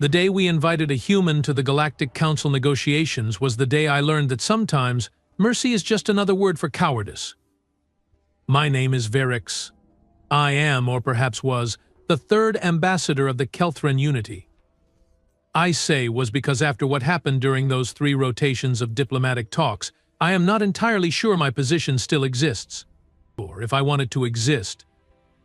The day we invited a human to the Galactic Council negotiations was the day I learned that sometimes mercy is just another word for cowardice. My name is Verix. I am, or perhaps was, the third ambassador of the Ingenuity. I say was because after what happened during those 3 rotations of diplomatic talks, I am not entirely sure my position still exists, or if I want it to exist.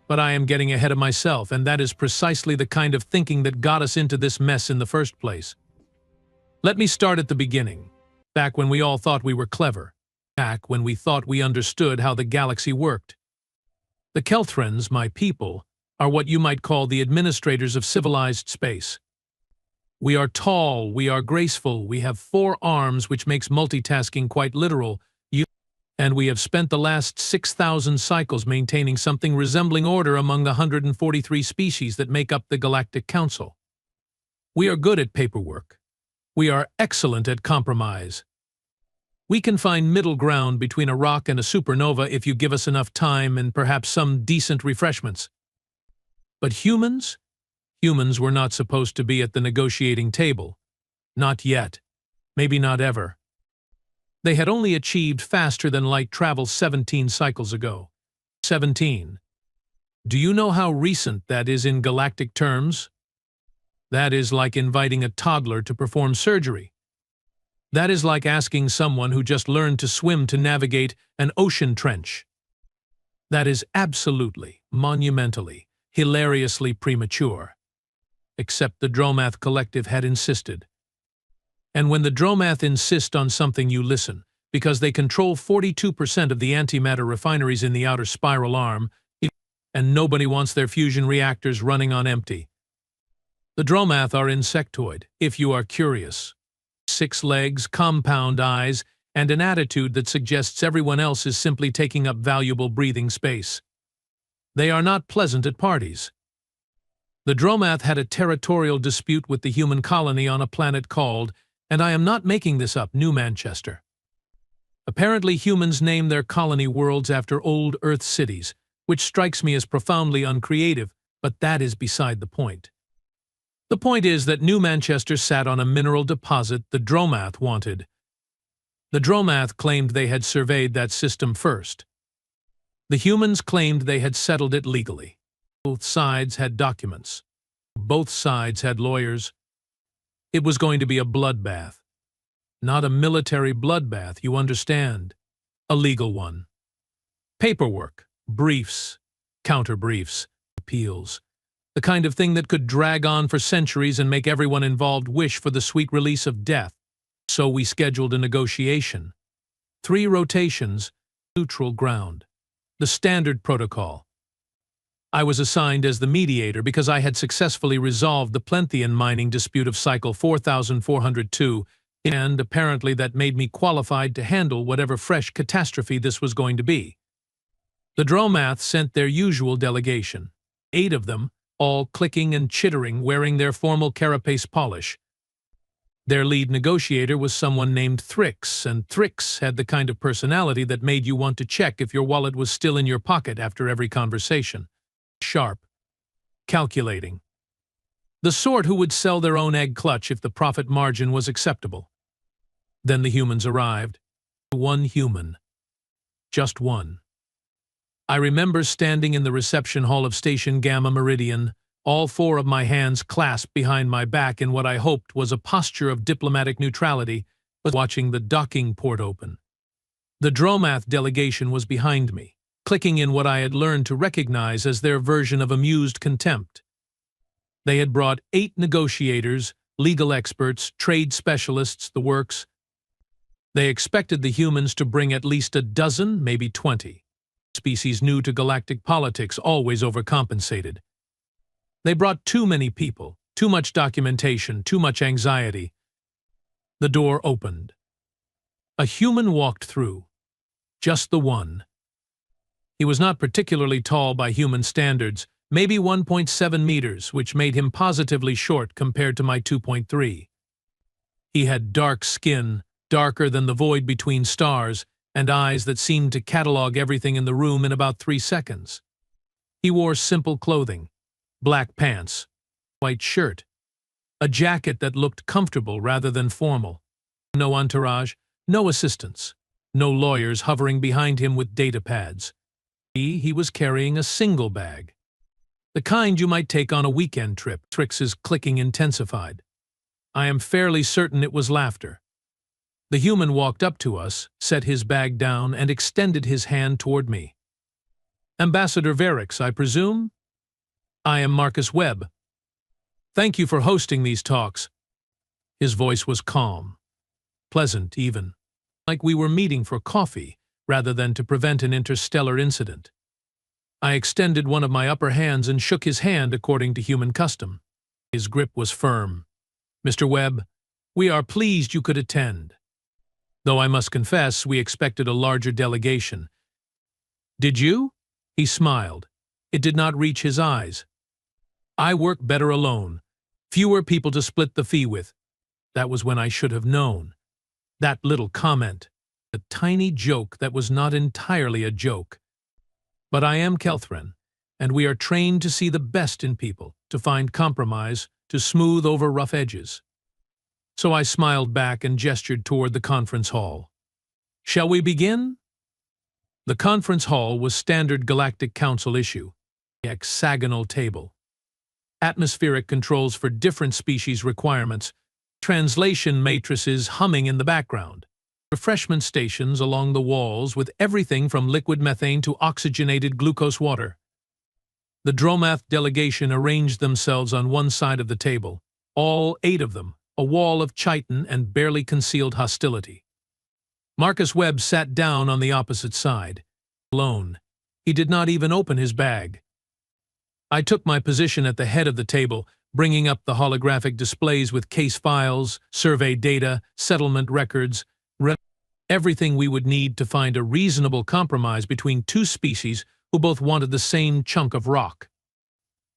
But I am getting ahead of myself, and that is precisely the kind of thinking that got us into this mess in the first place. Let me start at the beginning, back when we all thought we were clever, back when we thought we understood how the galaxy worked. The Kelthrans, my people, are what you might call the administrators of civilized space. We are tall, we are graceful, we have 4 arms, which makes multitasking quite literal, and we have spent the last 6,000 cycles maintaining something resembling order among the 143 species that make up the Galactic Council. We are good at paperwork. We are excellent at compromise. We can find middle ground between a rock and a supernova if you give us enough time and perhaps some decent refreshments. But humans? Humans were not supposed to be at the negotiating table. Not yet. Maybe not ever. They had only achieved faster-than-light travel 17 cycles ago. 17. Do you know how recent that is in galactic terms? That is like inviting a toddler to perform surgery. That is like asking someone who just learned to swim to navigate an ocean trench. That is absolutely, monumentally, hilariously premature. Except the Dromath Collective had insisted. And when the Dromath insist on something, you listen, because they control 42% of the antimatter refineries in the outer spiral arm, and nobody wants their fusion reactors running on empty. The Dromath are insectoid, if you are curious. 6 legs, compound eyes, and an attitude that suggests everyone else is simply taking up valuable breathing space. They are not pleasant at parties. The Dromath had a territorial dispute with the human colony on a planet called, and I am not making this up, New Manchester. Apparently humans name their colony worlds after old Earth cities, which strikes me as profoundly uncreative, but that is beside the point. The point is that New Manchester sat on a mineral deposit the Dromath wanted. The Dromath claimed they had surveyed that system first. The humans claimed they had settled it legally. Both sides had documents. Both sides had lawyers. It was going to be a bloodbath. Not a military bloodbath, you understand. A legal one. Paperwork, briefs, counter-briefs, appeals. The kind of thing that could drag on for centuries and make everyone involved wish for the sweet release of death. So we scheduled a negotiation. 3 rotations, neutral ground. The standard protocol. I was assigned as the mediator because I had successfully resolved the Plenthian mining dispute of cycle 4402, and apparently that made me qualified to handle whatever fresh catastrophe this was going to be. The Dromath sent their usual delegation, 8 of them, all clicking and chittering, wearing their formal carapace polish. Their lead negotiator was someone named Thrix, and Thrix had the kind of personality that made you want to check if your wallet was still in your pocket after every conversation. Sharp. Calculating. The sort who would sell their own egg clutch if the profit margin was acceptable. Then the humans arrived. 1 human. Just 1. I remember standing in the reception hall of Station Gamma Meridian, all 4 of my hands clasped behind my back in what I hoped was a posture of diplomatic neutrality, but watching the docking port open. The Dromath delegation was behind me, clicking in what I had learned to recognize as their version of amused contempt. They had brought 8 negotiators, legal experts, trade specialists, the works. They expected the humans to bring at least a dozen, maybe 20. Species new to galactic politics, always overcompensated. They brought too many people, too much documentation, too much anxiety. The door opened. A human walked through. Just the one. He was not particularly tall by human standards, maybe 1.7 meters, which made him positively short compared to my 2.3. He had dark skin, darker than the void between stars, and eyes that seemed to catalog everything in the room in about 3 seconds. He wore simple clothing, black pants, white shirt, a jacket that looked comfortable rather than formal. No entourage, no assistants, no lawyers hovering behind him with data pads. He was carrying a single bag. The kind you might take on a weekend trip. Trix's clicking intensified. I am fairly certain it was laughter. The human walked up to us, set his bag down, and extended his hand toward me. Ambassador Verix, I presume? I am Marcus Webb. Thank you for hosting these talks. His voice was calm, pleasant even, like we were meeting for coffee rather than to prevent an interstellar incident. I extended one of my upper hands and shook his hand according to human custom. His grip was firm. Mr. Webb, we are pleased you could attend. Though I must confess, we expected a larger delegation. Did you? He smiled. It did not reach his eyes. I work better alone. Fewer people to split the fee with. That was when I should have known. That little comment. A tiny joke that was not entirely a joke. But I am Kelthran, and we are trained to see the best in people, to find compromise, to smooth over rough edges. So I smiled back and gestured toward the conference hall. Shall we begin? The conference hall was standard Galactic Council issue, a hexagonal table. Atmospheric controls for different species requirements, translation matrices humming in the background, refreshment stations along the walls with everything from liquid methane to oxygenated glucose water. The Dromath delegation arranged themselves on one side of the table, all 8 of them, a wall of chitin and barely concealed hostility. Marcus Webb sat down on the opposite side, alone. He did not even open his bag. I took my position at the head of the table, bringing up the holographic displays with case files, survey data, settlement records, everything we would need to find a reasonable compromise between 2 species who both wanted the same chunk of rock.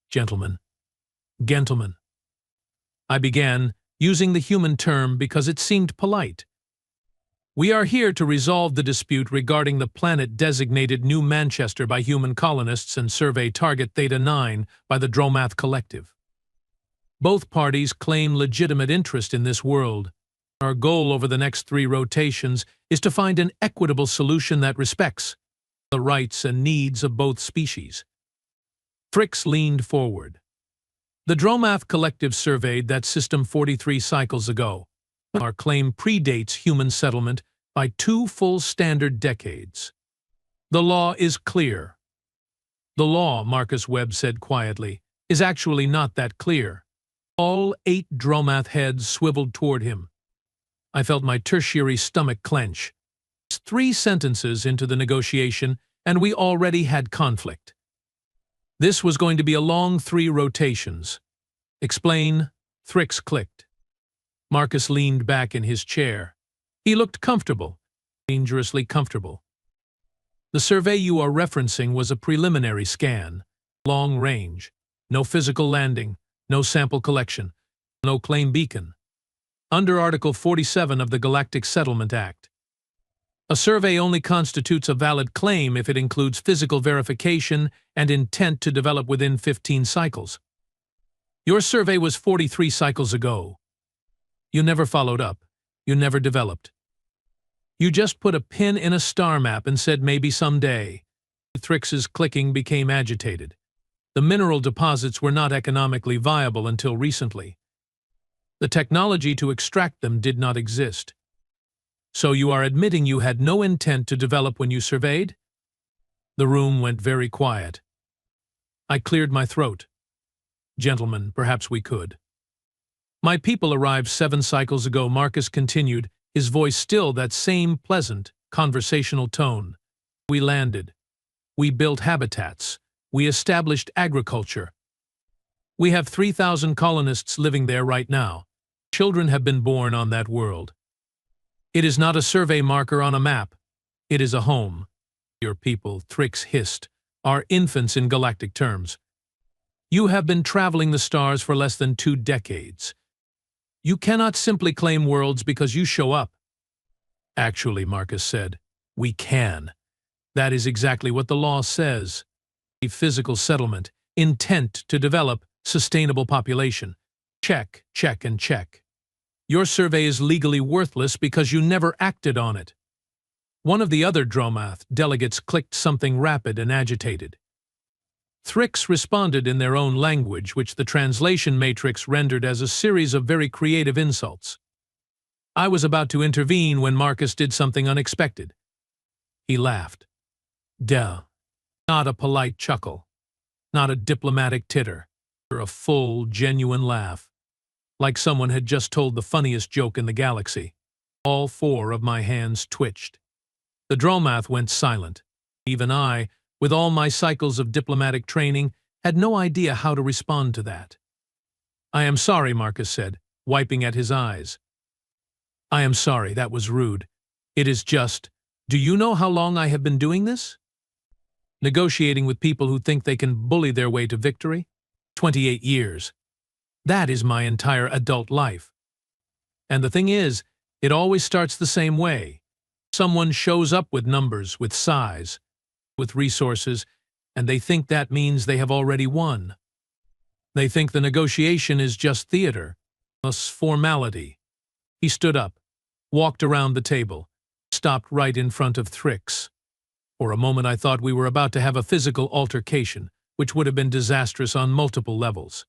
Gentlemen. I began, using the human term because it seemed polite. We are here to resolve the dispute regarding the planet designated New Manchester by human colonists and survey target Theta 9 by the Dromath Collective. Both parties claim legitimate interest in this world. Our goal over the next 3 rotations is to find an equitable solution that respects the rights and needs of both species. Trix leaned forward. The Dromath Collective surveyed that system 43 cycles ago. Our claim predates human settlement by 2 full standard decades. The law is clear. The law, Marcus Webb said quietly, is actually not that clear. All 8 Dromath heads swiveled toward him. I felt my tertiary stomach clench. 3 sentences into the negotiation, and we already had conflict. This was going to be a long 3 rotations. Explain. Trix clicked. Marcus leaned back in his chair. He looked comfortable, dangerously comfortable. The survey you are referencing was a preliminary scan, long range, no physical landing, no sample collection, no claim beacon. Under Article 47 of the Galactic Settlement Act. A survey only constitutes a valid claim if it includes physical verification and intent to develop within 15 cycles. Your survey was 43 cycles ago. You never followed up. You never developed. You just put a pin in a star map and said maybe someday. Trix's clicking became agitated. The mineral deposits were not economically viable until recently. The technology to extract them did not exist. So you are admitting you had no intent to develop when you surveyed? The room went very quiet. I cleared my throat. Gentlemen, perhaps we could. My people arrived 7 cycles ago, Marcus continued, his voice still that same pleasant, conversational tone. We landed. We built habitats. We established agriculture. We have 3,000 colonists living there right now. Children have been born on that world. It is not a survey marker on a map. It is a home. Your people, Trix hissed, are infants in galactic terms. You have been traveling the stars for less than 2 decades. You cannot simply claim worlds because you show up. Actually, Marcus said, we can. That is exactly what the law says. A physical settlement, intent to develop sustainable population. Check, check, and check. Your survey is legally worthless because you never acted on it. One of the other Dromath delegates clicked something rapid and agitated. Thrix responded in their own language, which the translation matrix rendered as a series of very creative insults. I was about to intervene when Marcus did something unexpected. He laughed. Duh. Not a polite chuckle. Not a diplomatic titter. Or a full, genuine laugh. Like someone had just told the funniest joke in the galaxy. All four of my hands twitched. The Dromath went silent. Even I, with all my cycles of diplomatic training, had no idea how to respond to that. I am sorry, Marcus said, wiping at his eyes. I am sorry, that was rude. It is just, do you know how long I have been doing this? Negotiating with people who think they can bully their way to victory? 28 years. That is my entire adult life. And the thing is, it always starts the same way. Someone shows up with numbers, with size, with resources, and they think that means they have already won. They think the negotiation is just theater, a formality. He stood up, walked around the table, stopped right in front of Thrix. For a moment I thought we were about to have a physical altercation, which would have been disastrous on multiple levels.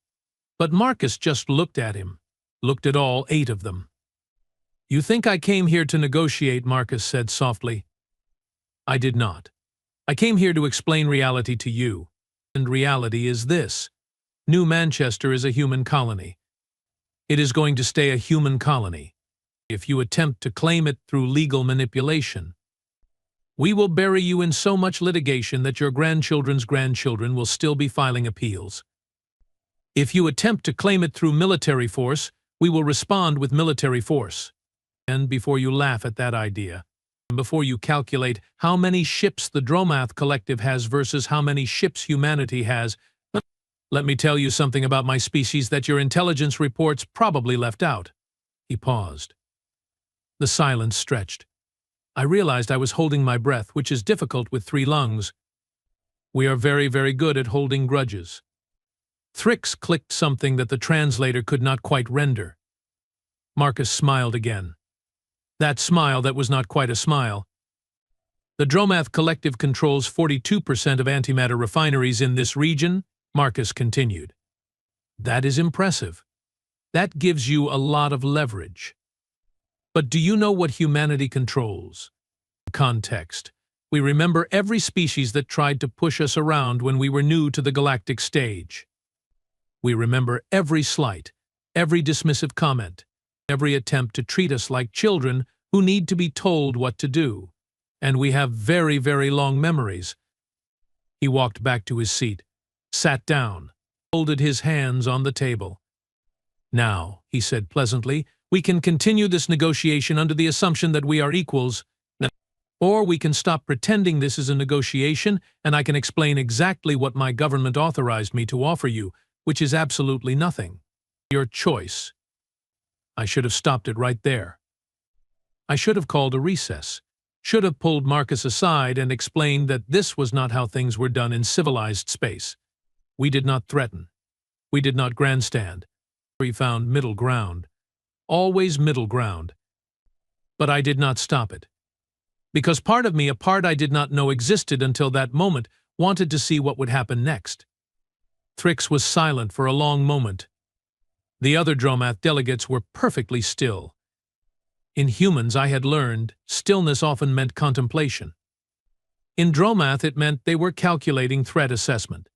But Marcus just looked at him, looked at all 8 of them. You think I came here to negotiate, Marcus said softly. I did not. I came here to explain reality to you. And reality is this. New Manchester is a human colony. It is going to stay a human colony. If you attempt to claim it through legal manipulation, we will bury you in so much litigation that your grandchildren's grandchildren will still be filing appeals. If you attempt to claim it through military force, we will respond with military force. And before you laugh at that idea, and before you calculate how many ships the Dromath Collective has versus how many ships humanity has, let me tell you something about my species that your intelligence reports probably left out. He paused. The silence stretched. I realized I was holding my breath, which is difficult with 3 lungs. We are very, very good at holding grudges. Thrix clicked something that the translator could not quite render. Marcus smiled again. That smile that was not quite a smile. The Dromath Collective controls 42% of antimatter refineries in this region, Marcus continued. That is impressive. That gives you a lot of leverage. But do you know what humanity controls? Context. We remember every species that tried to push us around when we were new to the galactic stage. We remember every slight, every dismissive comment, every attempt to treat us like children who need to be told what to do. And we have very, very long memories. He walked back to his seat, sat down, folded his hands on the table. Now, he said pleasantly, we can continue this negotiation under the assumption that we are equals, or we can stop pretending this is a negotiation and I can explain exactly what my government authorized me to offer you, which is absolutely nothing. Your choice. I should have stopped it right there. I should have called a recess, should have pulled Marcus aside and explained that this was not how things were done in civilized space. We did not threaten. We did not grandstand. We found middle ground. Always middle ground. But I did not stop it. Because part of me, a part I did not know existed until that moment, wanted to see what would happen next. Thrix was silent for a long moment. The other Dromath delegates were perfectly still. In humans, I had learned, stillness often meant contemplation. In Dromath, it meant they were calculating threat assessment.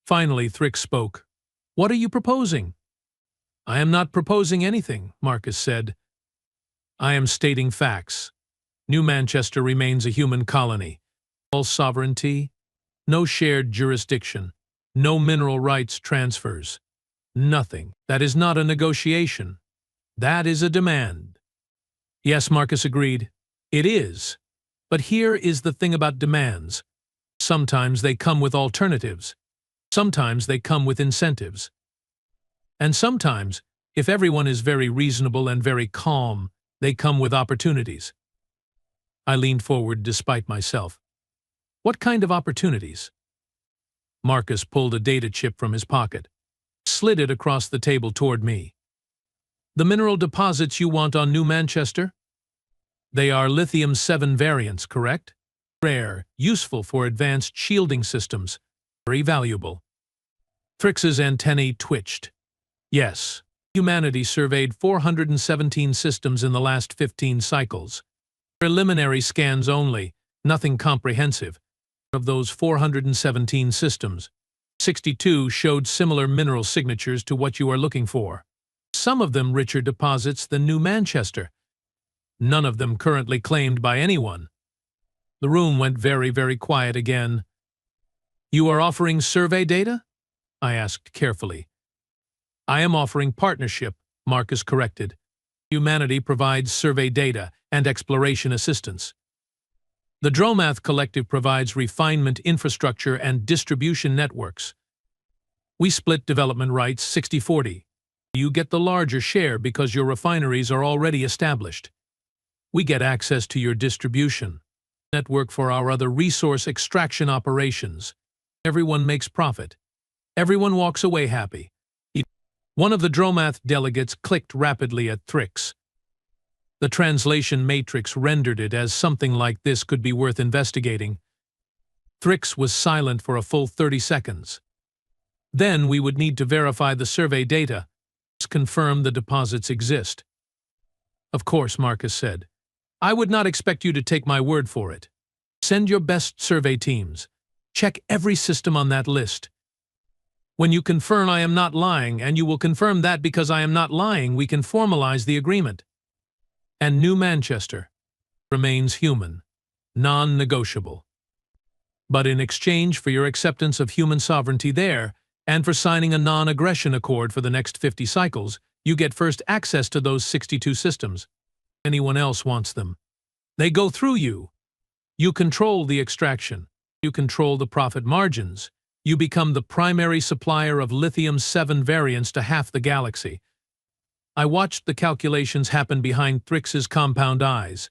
Finally, Thrix spoke. What are you proposing? I am not proposing anything, Marcus said. I am stating facts. New Manchester remains a human colony. All sovereignty, no shared jurisdiction, no mineral rights transfers. Nothing. That is not a negotiation. That is a demand. Yes, Marcus agreed. It is. But here is the thing about demands. Sometimes they come with alternatives. Sometimes they come with incentives. And sometimes, if everyone is very reasonable and very calm, they come with opportunities. I leaned forward despite myself. What kind of opportunities? Marcus pulled a data chip from his pocket. slid it across the table toward me. The mineral deposits you want on New Manchester? They are lithium-7 variants, correct? Rare, useful for advanced shielding systems, very valuable. Thrix's antennae twitched. Yes, humanity surveyed 417 systems in the last 15 cycles. Preliminary scans only, nothing comprehensive. Of those 417 systems, 62 showed similar mineral signatures to what you are looking for. Some of them richer deposits than New Manchester. None of them currently claimed by anyone. The room went very, very quiet again. You are offering survey data? I asked carefully. I am offering partnership, Marcus corrected. Humanity provides survey data and exploration assistance. The Dromath Collective provides refinement infrastructure and distribution networks. We split development rights 60-40. You get the larger share because your refineries are already established. We get access to your distribution network for our other resource extraction operations. Everyone makes profit. Everyone walks away happy. One of the Dromath delegates clicked rapidly at Thrix. The translation matrix rendered it as something like this could be worth investigating. Thrix was silent for a full 30 seconds. Then we would need to verify the survey data, confirm the deposits exist. Of course, Marcus said. I would not expect you to take my word for it. Send your best survey teams. Check every system on that list. When you confirm I am not lying, and you will confirm that because I am not lying, we can formalize the agreement. And New Manchester remains human, non-negotiable. But in exchange for your acceptance of human sovereignty there, and for signing a non-aggression accord for the next 50 cycles, you get first access to those 62 systems. Anyone else wants them. They go through you. You control the extraction. You control the profit margins. You become the primary supplier of lithium-7 variants to half the galaxy. I watched the calculations happen behind Thrix's compound eyes.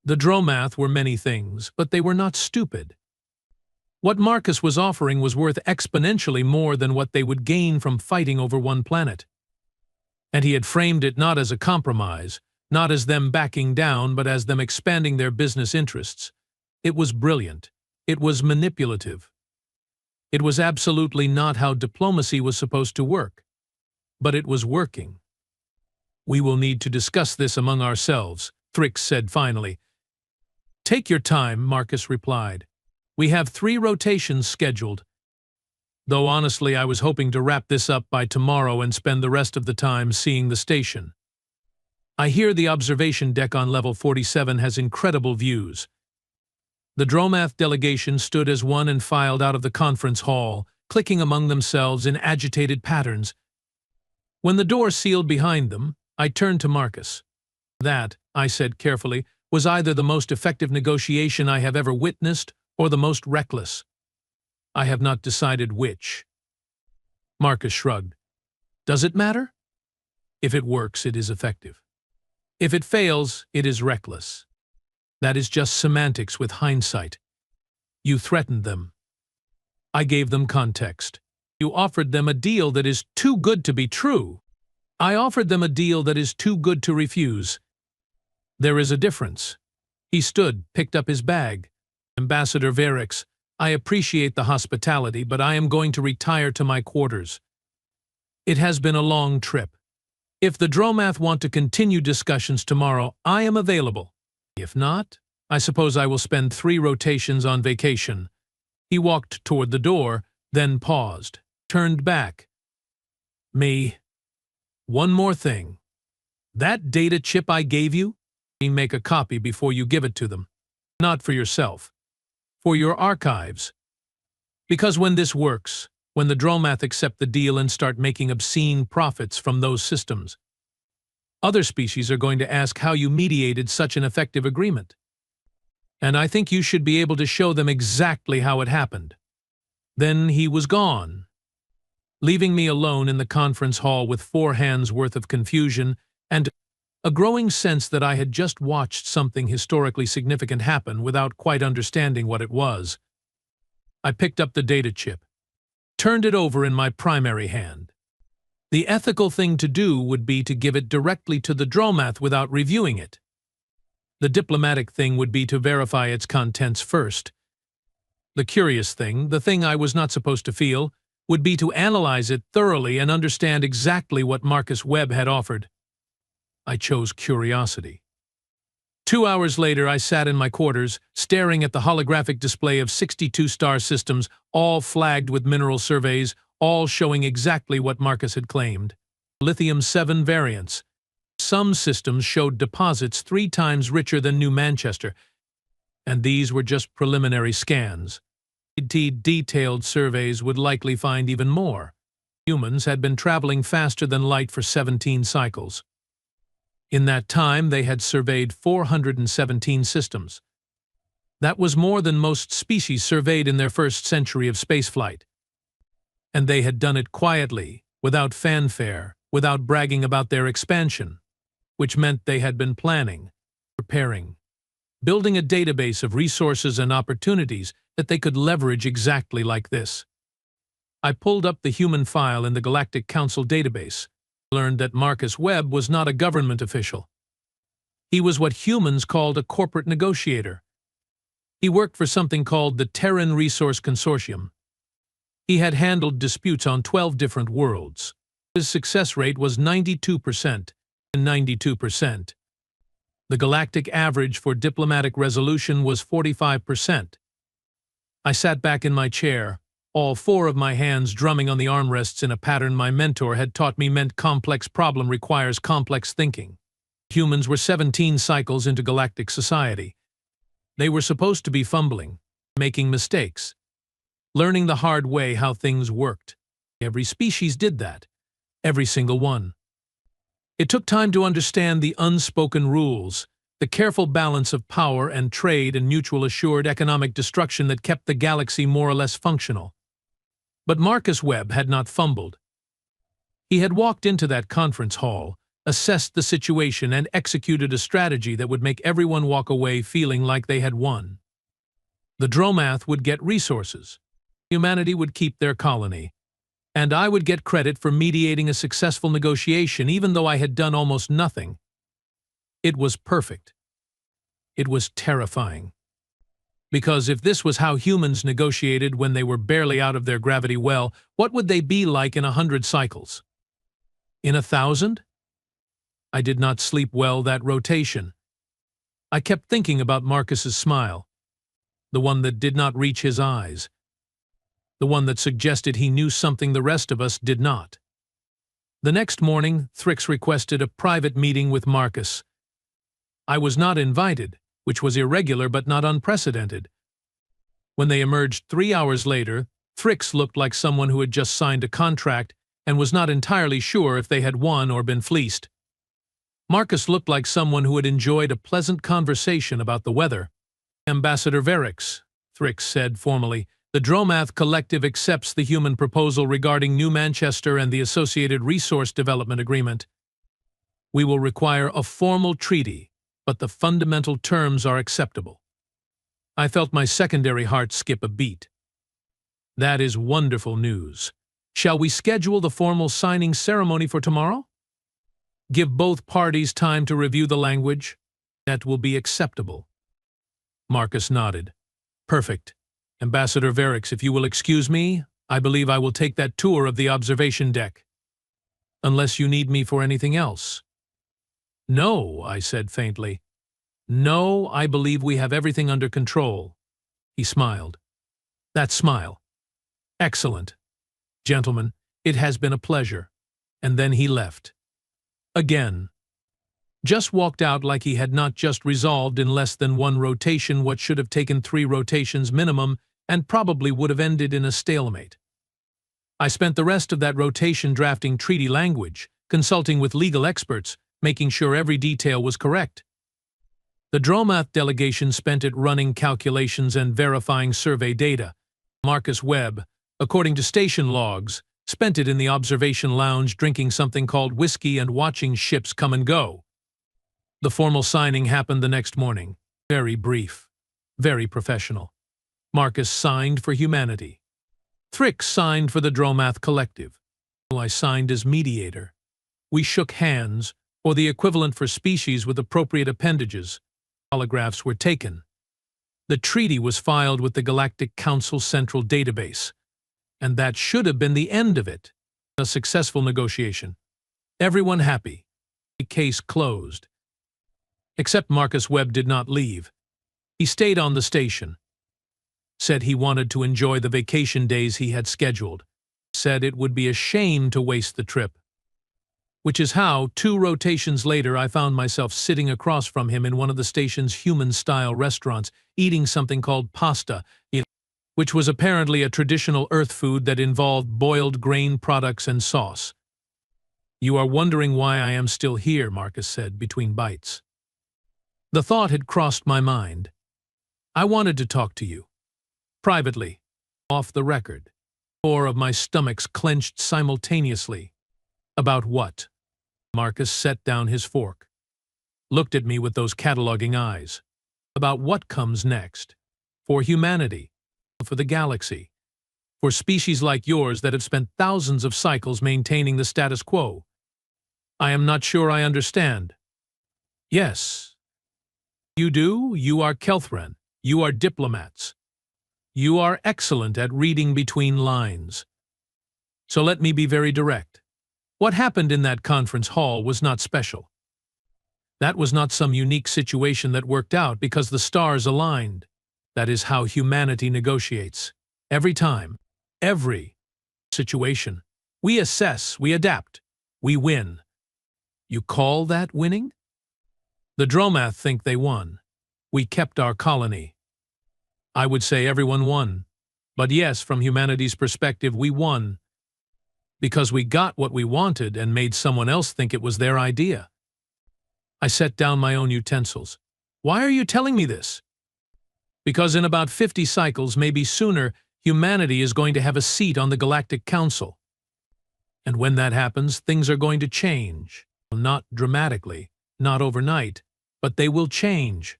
The Dromath were many things, but they were not stupid. What Marcus was offering was worth exponentially more than what they would gain from fighting over one planet. And he had framed it not as a compromise, not as them backing down, but as them expanding their business interests. It was brilliant. It was manipulative. It was absolutely not how diplomacy was supposed to work. But it was working. We will need to discuss this among ourselves, Thrix said finally. Take your time, Marcus replied. We have 3 rotations scheduled. Though honestly, I was hoping to wrap this up by tomorrow and spend the rest of the time seeing the station. I hear the observation deck on level 47 has incredible views. The Dromath delegation stood as one and filed out of the conference hall, clicking among themselves in agitated patterns. When the door sealed behind them, I turned to Marcus. That, I said carefully, was either the most effective negotiation I have ever witnessed or the most reckless. I have not decided which. Marcus shrugged. Does it matter? If it works, it is effective. If it fails, it is reckless. That is just semantics with hindsight. You threatened them. I gave them context. You offered them a deal that is too good to be true. I offered them a deal that is too good to refuse. There is a difference. He stood, picked up his bag. Ambassador Verix, I appreciate the hospitality, but I am going to retire to my quarters. It has been a long trip. If the Dromath want to continue discussions tomorrow, I am available. If not, I suppose I will spend 3 rotations on vacation. He walked toward the door, then paused, turned back. Me. One more thing. That data chip I gave you, make a copy before you give it to them. Not for yourself. For your archives. Because when this works, when the Dromath accept the deal and start making obscene profits from those systems, other species are going to ask how you mediated such an effective agreement. And I think you should be able to show them exactly how it happened. Then he was gone, leaving me alone in the conference hall with 4 hands worth of confusion and a growing sense that I had just watched something historically significant happen without quite understanding what it was. I picked up the data chip, turned it over in my primary hand. The ethical thing to do would be to give it directly to the Dromath without reviewing it. The diplomatic thing would be to verify its contents first. The curious thing, the thing I was not supposed to feel, would be to analyze it thoroughly and understand exactly what Marcus Webb had offered. I chose curiosity. 2 hours later, I sat in my quarters, staring at the holographic display of 62 star systems, all flagged with mineral surveys, all showing exactly what Marcus had claimed. Lithium-7 variants. Some systems showed deposits 3 times richer than New Manchester, and these were just preliminary scans. Detailed surveys would likely find even more. Humans had been traveling faster than light for 17 cycles. In that time, they had surveyed 417 systems. That was more than most species surveyed in their first century of spaceflight. And they had done it quietly, without fanfare, without bragging about their expansion, which meant they had been planning, preparing, building a database of resources and opportunities that they could leverage exactly like this. I pulled up the human file in the Galactic Council database, learned that Marcus Webb was not a government official. He was what humans called a corporate negotiator. He worked for something called the Terran Resource Consortium. He had handled disputes on 12 different worlds. His success rate was 92% and 92%. The galactic average for diplomatic resolution was 45%. I sat back in my chair, all 4 of my hands drumming on the armrests in a pattern my mentor had taught me meant complex problem requires complex thinking. Humans were 17 cycles into galactic society. They were supposed to be fumbling, making mistakes, learning the hard way how things worked. Every species did that, every single one. It took time to understand the unspoken rules, the careful balance of power and trade and mutual assured economic destruction that kept the galaxy more or less functional. But Marcus Webb had not fumbled. He had walked into that conference hall, assessed the situation, and executed a strategy that would make everyone walk away feeling like they had won. The Dromath would get resources. Humanity would keep their colony. And I would get credit for mediating a successful negotiation even though I had done almost nothing. It was perfect. It was terrifying. Because if this was how humans negotiated when they were barely out of their gravity well, what would they be like in 100 cycles? In 1,000? I did not sleep well that rotation. I kept thinking about Marcus's smile, the one that did not reach his eyes, the one that suggested he knew something the rest of us did not. The next morning, Thrix requested a private meeting with Marcus. I was not invited, which was irregular but not unprecedented. When they emerged 3 hours later, Thrix looked like someone who had just signed a contract and was not entirely sure if they had won or been fleeced. Marcus looked like someone who had enjoyed a pleasant conversation about the weather. Ambassador Verix, Thrix said formally, the Dromath Collective accepts the human proposal regarding New Manchester and the associated resource development agreement. We will require a formal treaty, but the fundamental terms are acceptable. I felt my secondary heart skip a beat. That is wonderful news. Shall we schedule the formal signing ceremony for tomorrow? Give both parties time to review the language. That will be acceptable. Marcus nodded. Perfect. Ambassador Verix, if you will excuse me, I believe I will take that tour of the observation deck. Unless you need me for anything else. No, I said faintly. No, I believe we have everything under control. He smiled. That smile. Excellent. Gentlemen, it has been a pleasure. And then he left. Again. Just walked out like he had not just resolved in less than 1 rotation what should have taken 3 rotations minimum and probably would have ended in a stalemate. I spent the rest of that rotation drafting treaty language, consulting with legal experts, making sure every detail was correct. The Dromath delegation spent it running calculations and verifying survey data. Marcus Webb, according to station logs, spent it in the observation lounge drinking something called whiskey and watching ships come and go. The formal signing happened the next morning. Very brief, very professional. Marcus signed for humanity. Thrix signed for the Dromath Collective. I signed as mediator. We shook hands, or the equivalent for species with appropriate appendages. Polygraphs were taken. The treaty was filed with the Galactic Council Central Database, and that should have been the end of it. A successful negotiation. Everyone happy. The case closed. Except Marcus Webb did not leave. He stayed on the station. Said he wanted to enjoy the vacation days he had scheduled. Said it would be a shame to waste the trip. Which is how, 2 rotations later, I found myself sitting across from him in one of the station's human-style restaurants, eating something called pasta, which was apparently a traditional Earth food that involved boiled grain products and sauce. "You are wondering why I am still here," Marcus said, between bites. The thought had crossed my mind. I wanted to talk to you. Privately. Off the record. 4 of my stomachs clenched simultaneously. About what? Marcus set down his fork. Looked at me with those cataloging eyes. About what comes next? For humanity. For the galaxy. For species like yours that have spent thousands of cycles maintaining the status quo. I am not sure I understand. Yes. You do? You are Kelthran. You are diplomats. You are excellent at reading between lines. So let me be very direct. What happened in that conference hall was not special. That was not some unique situation that worked out because the stars aligned. That is how humanity negotiates. Every time. Every situation. We assess, we adapt, we win. You call that winning? The Dromath think they won. We kept our colony. I would say everyone won. But yes, from humanity's perspective, we won. Because we got what we wanted and made someone else think it was their idea. I set down my own utensils. Why are you telling me this? Because in about 50 cycles, maybe sooner, humanity is going to have a seat on the Galactic Council. And when that happens, things are going to change. Not dramatically, not overnight, but they will change.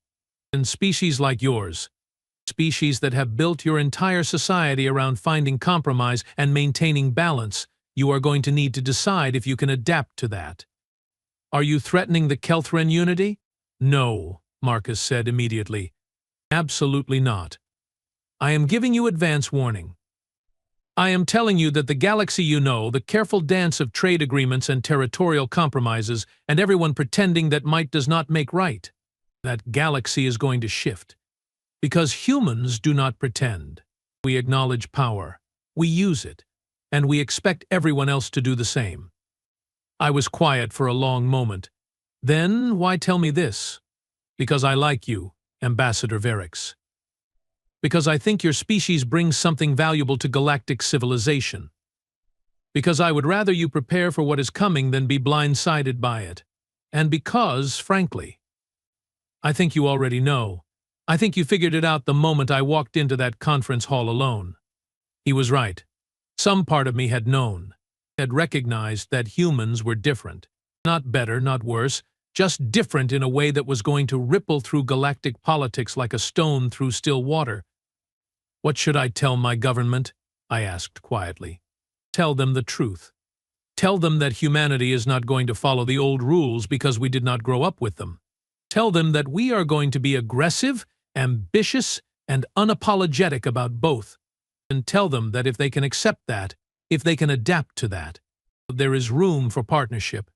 And species like yours, species that have built your entire society around finding compromise and maintaining balance, you are going to need to decide if you can adapt to that. Are you threatening the Kelthran unity? No, Marcus said immediately. Absolutely not. I am giving you advance warning. I am telling you that the galaxy you know, the careful dance of trade agreements and territorial compromises, and everyone pretending that might does not make right, that galaxy is going to shift. Because humans do not pretend. We acknowledge power. We use it. And we expect everyone else to do the same. I was quiet for a long moment. Then, why tell me this? Because I like you, Ambassador Verix. Because I think your species brings something valuable to galactic civilization. Because I would rather you prepare for what is coming than be blindsided by it. And because, frankly, I think you already know. I think you figured it out the moment I walked into that conference hall alone. He was right. Some part of me had known, had recognized that humans were different. Not better, not worse, just different in a way that was going to ripple through galactic politics like a stone through still water. What should I tell my government? I asked quietly. Tell them the truth. Tell them that humanity is not going to follow the old rules because we did not grow up with them. Tell them that we are going to be aggressive, ambitious, and unapologetic about both. And tell them that if they can accept that, if they can adapt to that, there is room for partnership.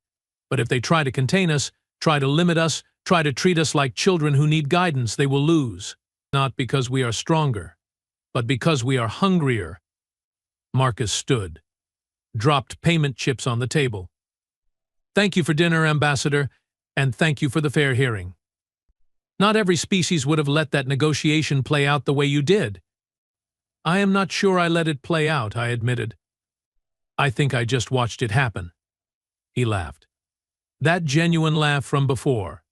But if they try to contain us, try to limit us, try to treat us like children who need guidance, they will lose. Not because we are stronger, but because we are hungrier. Marcus stood, dropped payment chips on the table. Thank you for dinner, Ambassador, and thank you for the fair hearing. Not every species would have let that negotiation play out the way you did. I am not sure I let it play out, I admitted. I think I just watched it happen. He laughed. That genuine laugh from before.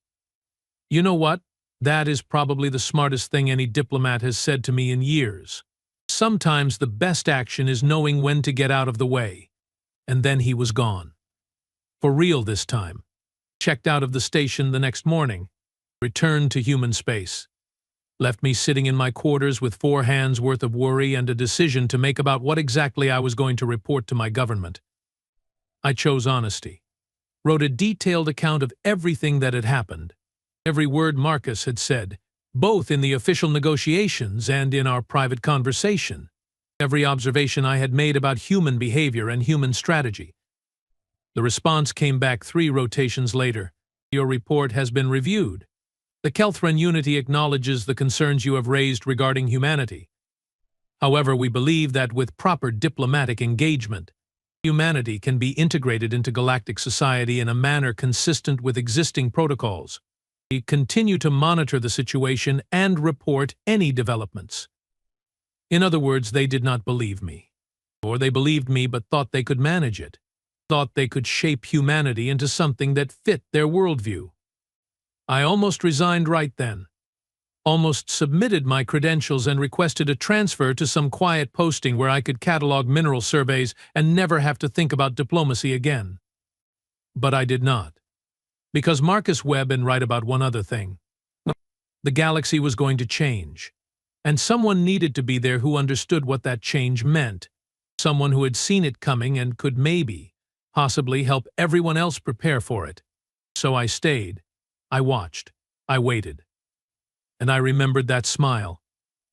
You know what? That is probably the smartest thing any diplomat has said to me in years. Sometimes the best action is knowing when to get out of the way. And then he was gone. For real this time. Checked out of the station the next morning. Returned to human space. Left me sitting in my quarters with 4 hands worth of worry and a decision to make about what exactly I was going to report to my government. I chose honesty, wrote a detailed account of everything that had happened, every word Marcus had said, both in the official negotiations and in our private conversation, every observation I had made about human behavior and human strategy. The response came back 3 rotations later. Your report has been reviewed. The Ingenuity acknowledges the concerns you have raised regarding humanity. However, we believe that with proper diplomatic engagement, humanity can be integrated into galactic society in a manner consistent with existing protocols. We continue to monitor the situation and report any developments. In other words, they did not believe me. Or they believed me but thought they could manage it, thought they could shape humanity into something that fit their worldview. I almost resigned right then, almost submitted my credentials and requested a transfer to some quiet posting where I could catalog mineral surveys and never have to think about diplomacy again. But I did not, because Marcus Webb and write about one other thing. The galaxy was going to change, and someone needed to be there who understood what that change meant, someone who had seen it coming and could maybe, possibly help everyone else prepare for it. So I stayed. I watched. I waited. And I remembered that smile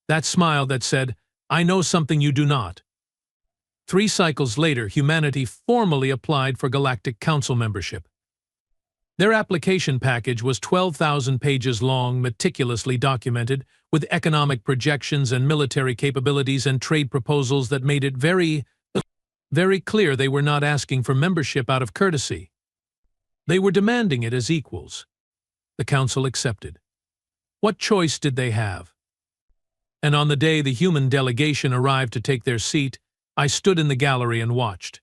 that said, "I know something you do not." 3 cycles later, humanity formally applied for Galactic Council membership. Their application package was 12,000 pages long, meticulously documented, with economic projections and military capabilities and trade proposals that made it very clear they were not asking for membership out of courtesy. They were demanding it as equals. The Council accepted. What choice did they have? And on the day the human delegation arrived to take their seat, I stood in the gallery and watched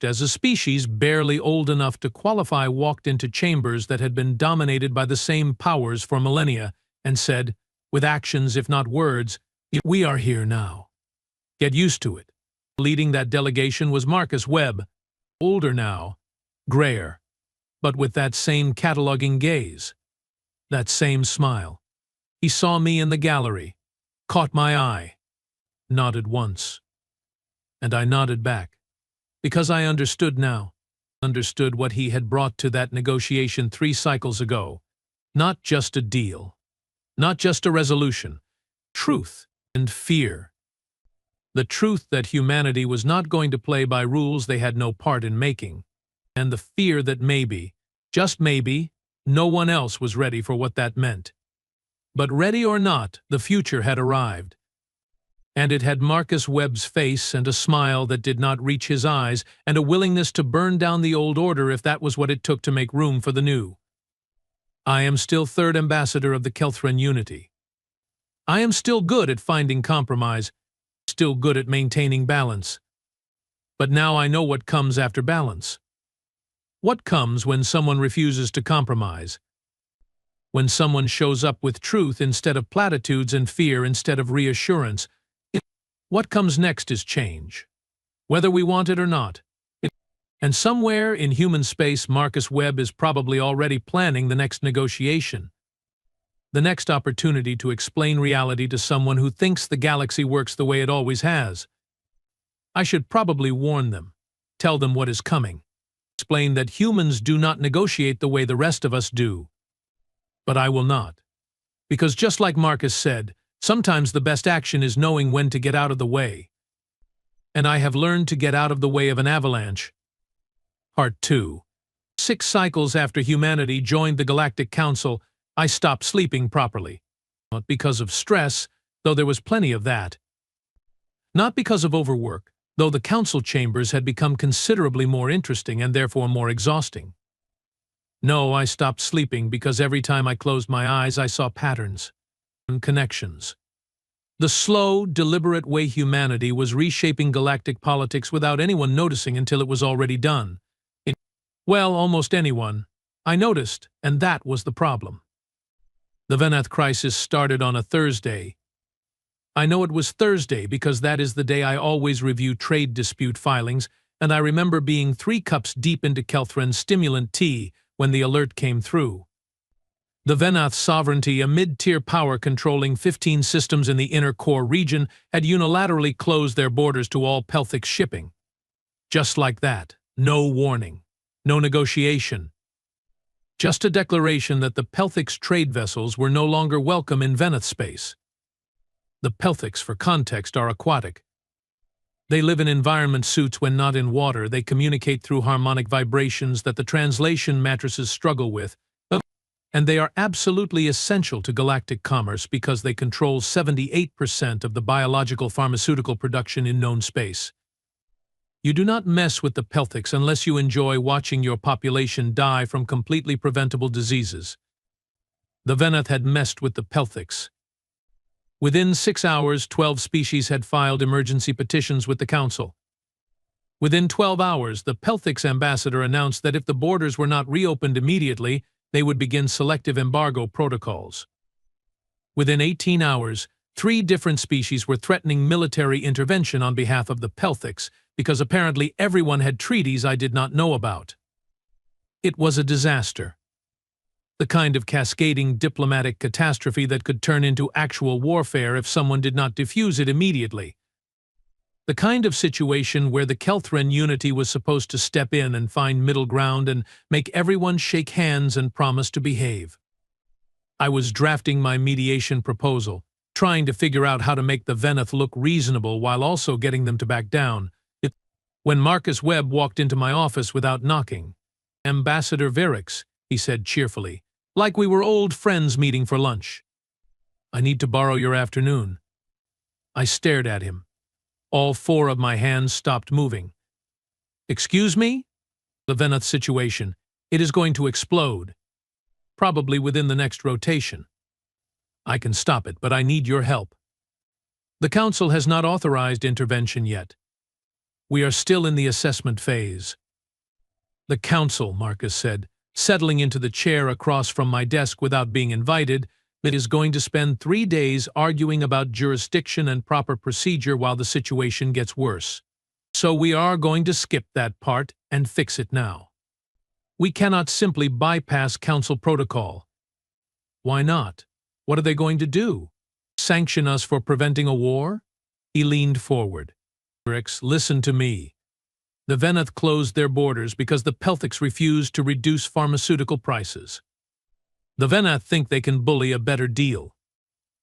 as a species barely old enough to qualify walked into chambers that had been dominated by the same powers for millennia and said, with actions if not words, "We are here now. Get used to it." Leading that delegation was Marcus Webb, older now, grayer, but with that same cataloging gaze, that same smile. He saw me in the gallery, caught my eye, nodded once. And I nodded back, because I understood now, understood what he had brought to that negotiation 3 cycles ago. Not just a deal, not just a resolution, truth and fear. The truth that humanity was not going to play by rules they had no part in making, and the fear that maybe, just maybe, no one else was ready for what that meant. But ready or not, the future had arrived. And it had Marcus Webb's face and a smile that did not reach his eyes and a willingness to burn down the old order if that was what it took to make room for the new. I am still 3rd ambassador of the Ingenuity. I am still good at finding compromise, still good at maintaining balance. But now I know what comes after balance. What comes when someone refuses to compromise? When someone shows up with truth instead of platitudes and fear instead of reassurance? What comes next is change, whether we want it or not. And somewhere in human space, Marcus Webb is probably already planning the next negotiation, the next opportunity to explain reality to someone who thinks the galaxy works the way it always has. I should probably warn them, tell them what is coming. Explain that humans do not negotiate the way the rest of us do. But I will not. Because just like Marcus said, sometimes the best action is knowing when to get out of the way. And I have learned to get out of the way of an avalanche. Part 2. 6 cycles after humanity joined the Galactic Council, I stopped sleeping properly. Not because of stress, though there was plenty of that. Not because of overwork, though the council chambers had become considerably more interesting and therefore more exhausting. No, I stopped sleeping because every time I closed my eyes I saw patterns and connections. The slow, deliberate way humanity was reshaping galactic politics without anyone noticing until it was already done. Well, almost anyone. I noticed, and that was the problem. The Venath crisis started on a Thursday. I know it was Thursday because that is the day I always review trade dispute filings, and I remember being 3 cups deep into Kelthran's stimulant tea when the alert came through. The Venath sovereignty, a mid-tier power controlling 15 systems in the inner core region, had unilaterally closed their borders to all Pelthic shipping. Just like that. No warning. No negotiation. Just a declaration that the Pelthix trade vessels were no longer welcome in Veneth space. The Pelthix, for context, are aquatic. They live in environment suits when not in water. They communicate through harmonic vibrations that the translation matrices struggle with, and they are absolutely essential to galactic commerce because they control 78% of the biological pharmaceutical production in known space. You do not mess with the Pelthix unless you enjoy watching your population die from completely preventable diseases. The Veneth had messed with the Pelthix. Within 6 hours, 12 species had filed emergency petitions with the Council. Within 12 hours, the Pelthix ambassador announced that if the borders were not reopened immediately, they would begin selective embargo protocols. Within 18 hours, 3 different species were threatening military intervention on behalf of the Pelthix because apparently everyone had treaties I did not know about. It was a disaster. The kind of cascading diplomatic catastrophe that could turn into actual warfare if someone did not defuse it immediately. The kind of situation where the Kelthran unity was supposed to step in and find middle ground and make everyone shake hands and promise to behave. I was drafting my mediation proposal, trying to figure out how to make the Veneth look reasonable while also getting them to back down, when Marcus Webb walked into my office without knocking. "Ambassador Verix," he said cheerfully, like we were old friends meeting for lunch. "I need to borrow your afternoon." I stared at him. All 4 of my hands stopped moving. "Excuse me?" "The Veneth situation. It is going to explode. Probably within the next rotation. I can stop it, but I need your help. The Council has not authorized intervention yet. We are still in the assessment phase." "The Council," Marcus said, settling into the chair across from my desk without being invited, is going to spend 3 days arguing about jurisdiction and proper procedure while the situation gets worse. So we are going to skip that part and fix it now. We cannot simply bypass Council protocol." "Why not? What are they going to do? Sanction us for preventing a war?" He leaned forward. "Rex, listen to me. The Veneth closed their borders because the Pelthix refused to reduce pharmaceutical prices. The Veneth think they can bully a better deal.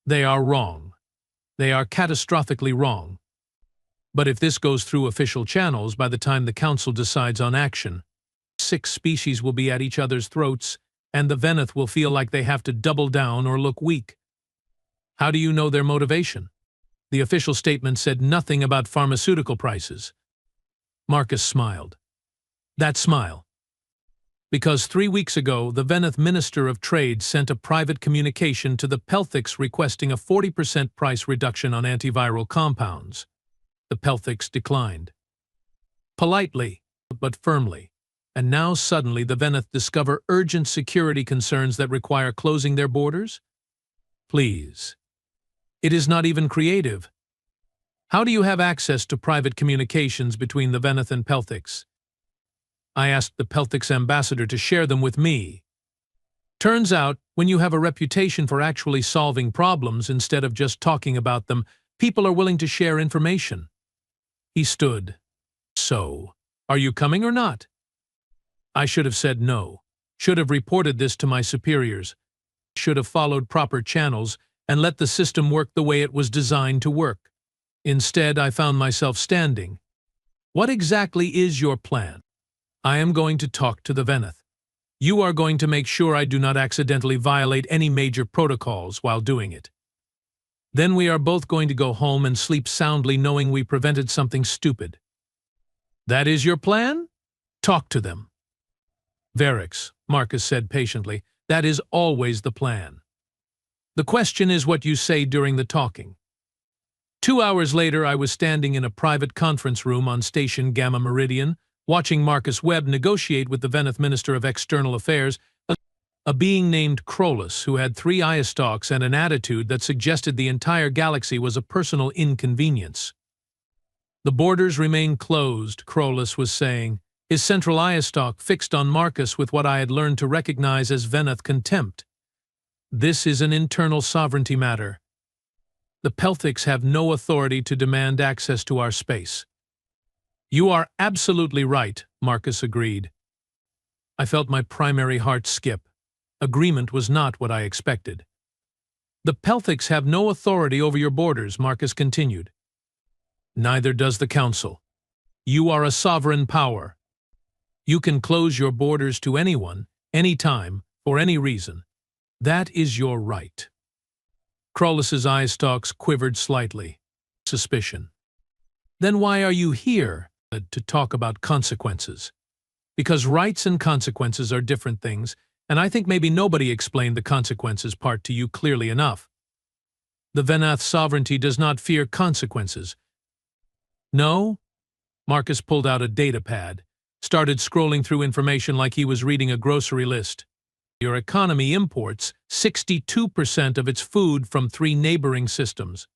They are wrong. They are catastrophically wrong. But if this goes through official channels by the time the Council decides on action, 6 species will be at each other's throats, and the Veneth will feel like they have to double down or look weak. How do you know their motivation? The official statement said nothing about pharmaceutical prices." Marcus smiled. That smile. Because 3 weeks ago, the Veneth Minister of Trade sent a private communication to the Pelthix requesting a 40% price reduction on antiviral compounds. The Pelthix declined. Politely, but firmly. And now suddenly the Veneth discover urgent security concerns that require closing their borders? Please. It is not even creative. How do you have access to private communications between the Veneth and Pelthix? I asked the Pelthix ambassador to share them with me. Turns out, when you have a reputation for actually solving problems instead of just talking about them, people are willing to share information. He stood. "So, are you coming or not?" I should have said no, should have reported this to my superiors, should have followed proper channels and let the system work the way it was designed to work. Instead, I found myself standing. "What exactly is your plan?" "I am going to talk to the Veneth. You are going to make sure I do not accidentally violate any major protocols while doing it. Then we are both going to go home and sleep soundly knowing we prevented something stupid." "That is your plan? Talk to them." "Verix," Marcus said patiently, "that is always the plan. The question is what you say during the talking." 2 hours later, I was standing in a private conference room on Station Gamma Meridian, watching Marcus Webb negotiate with the Veneth Minister of External Affairs, a being named Chrolus who had 3 eye stalks and an attitude that suggested the entire galaxy was a personal inconvenience. "The borders remain closed," Chrolus was saying, his central eye stalk fixed on Marcus with what I had learned to recognize as Veneth contempt. "This is an internal sovereignty matter. The Pelthix have no authority to demand access to our space." "You are absolutely right," Marcus agreed. I felt my primary heart skip. Agreement was not what I expected. The Pelthics have no authority over your borders, Marcus continued. Neither does the Council. You are a sovereign power. You can close your borders to anyone, anytime, for any reason. That is your right. Crawlus's eye stalks quivered slightly. Suspicion. Then why are you here to talk about consequences? Because rights and consequences are different things, and I think maybe nobody explained the consequences part to you clearly enough. The Venath sovereignty does not fear consequences. No? Marcus pulled out a data pad, started scrolling through information like he was reading a grocery list. Your economy imports 62% of its food from 3 neighboring systems.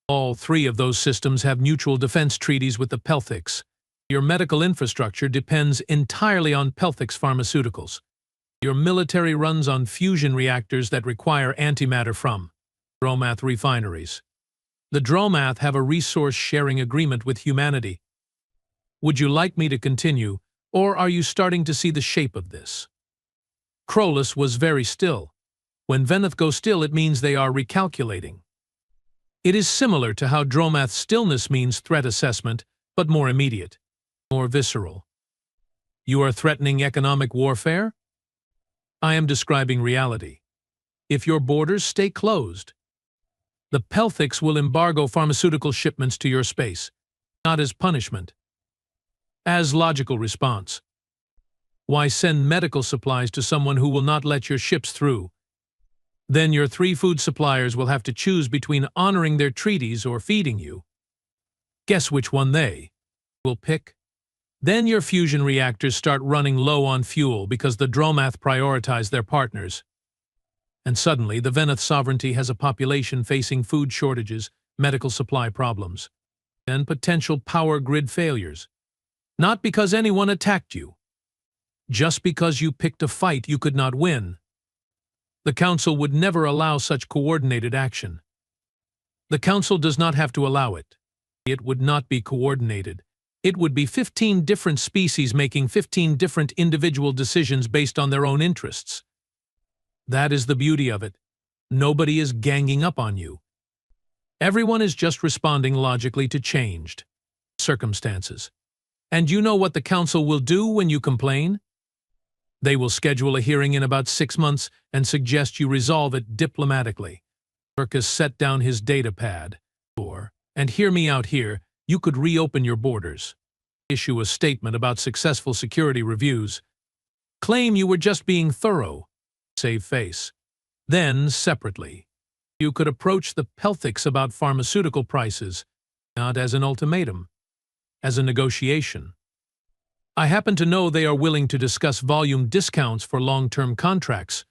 All 3 of those systems have mutual defense treaties with the Pelthics. Your medical infrastructure depends entirely on Pelthics pharmaceuticals. Your military runs on fusion reactors that require antimatter from Dromath refineries. The Dromath have a resource-sharing agreement with humanity. Would you like me to continue, or are you starting to see the shape of this? Crawlus was very still. When Venath go still, it means they are recalculating. It is similar to how Dromath's stillness means threat assessment, but more immediate, more visceral. You are threatening economic warfare? I am describing reality. If your borders stay closed, the Pelthics will embargo pharmaceutical shipments to your space, not as punishment, as logical response. Why send medical supplies to someone who will not let your ships through? Then your 3 food suppliers will have to choose between honoring their treaties or feeding you. Guess which one they will pick? Then your fusion reactors start running low on fuel because the Dromath prioritize their partners. And suddenly, the Venath sovereignty has a population facing food shortages, medical supply problems, and potential power grid failures. Not because anyone attacked you. Just because you picked a fight you could not win. The Council would never allow such coordinated action. The Council does not have to allow it. It would not be coordinated. It would be 15 different species making 15 different individual decisions based on their own interests. That is the beauty of it. Nobody is ganging up on you. Everyone is just responding logically to changed circumstances. And you know what the Council will do when you complain? They will schedule a hearing in about 6 months and suggest you resolve it diplomatically. Marcus set down his data pad. And hear me out here, you could reopen your borders. Issue a statement about successful security reviews. Claim you were just being thorough. Save face. Then, separately, you could approach the Pelthics about pharmaceutical prices, not as an ultimatum, as a negotiation. I happen to know they are willing to discuss volume discounts for long-term contracts.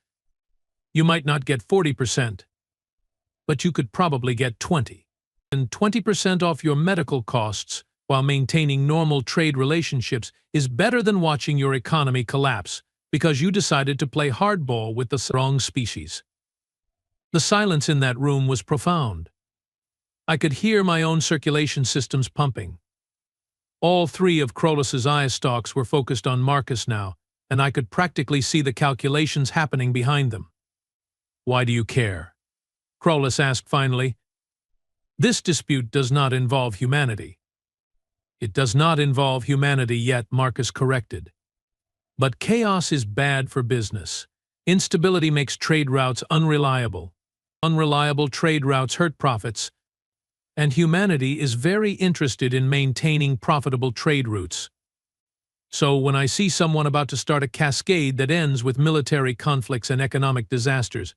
You might not get 40%, but you could probably get 20%. And 20% off your medical costs while maintaining normal trade relationships is better than watching your economy collapse because you decided to play hardball with the wrong species. The silence in that room was profound. I could hear my own circulation systems pumping. All 3 of Crawlus's eye stalks were focused on Marcus now, and I could practically see the calculations happening behind them. Why do you care? Crawlus asked finally. This dispute does not involve humanity. It does not involve humanity yet, Marcus corrected. But chaos is bad for business. Instability makes trade routes unreliable. Unreliable trade routes hurt profits. And humanity is very interested in maintaining profitable trade routes. So when I see someone about to start a cascade that ends with military conflicts and economic disasters,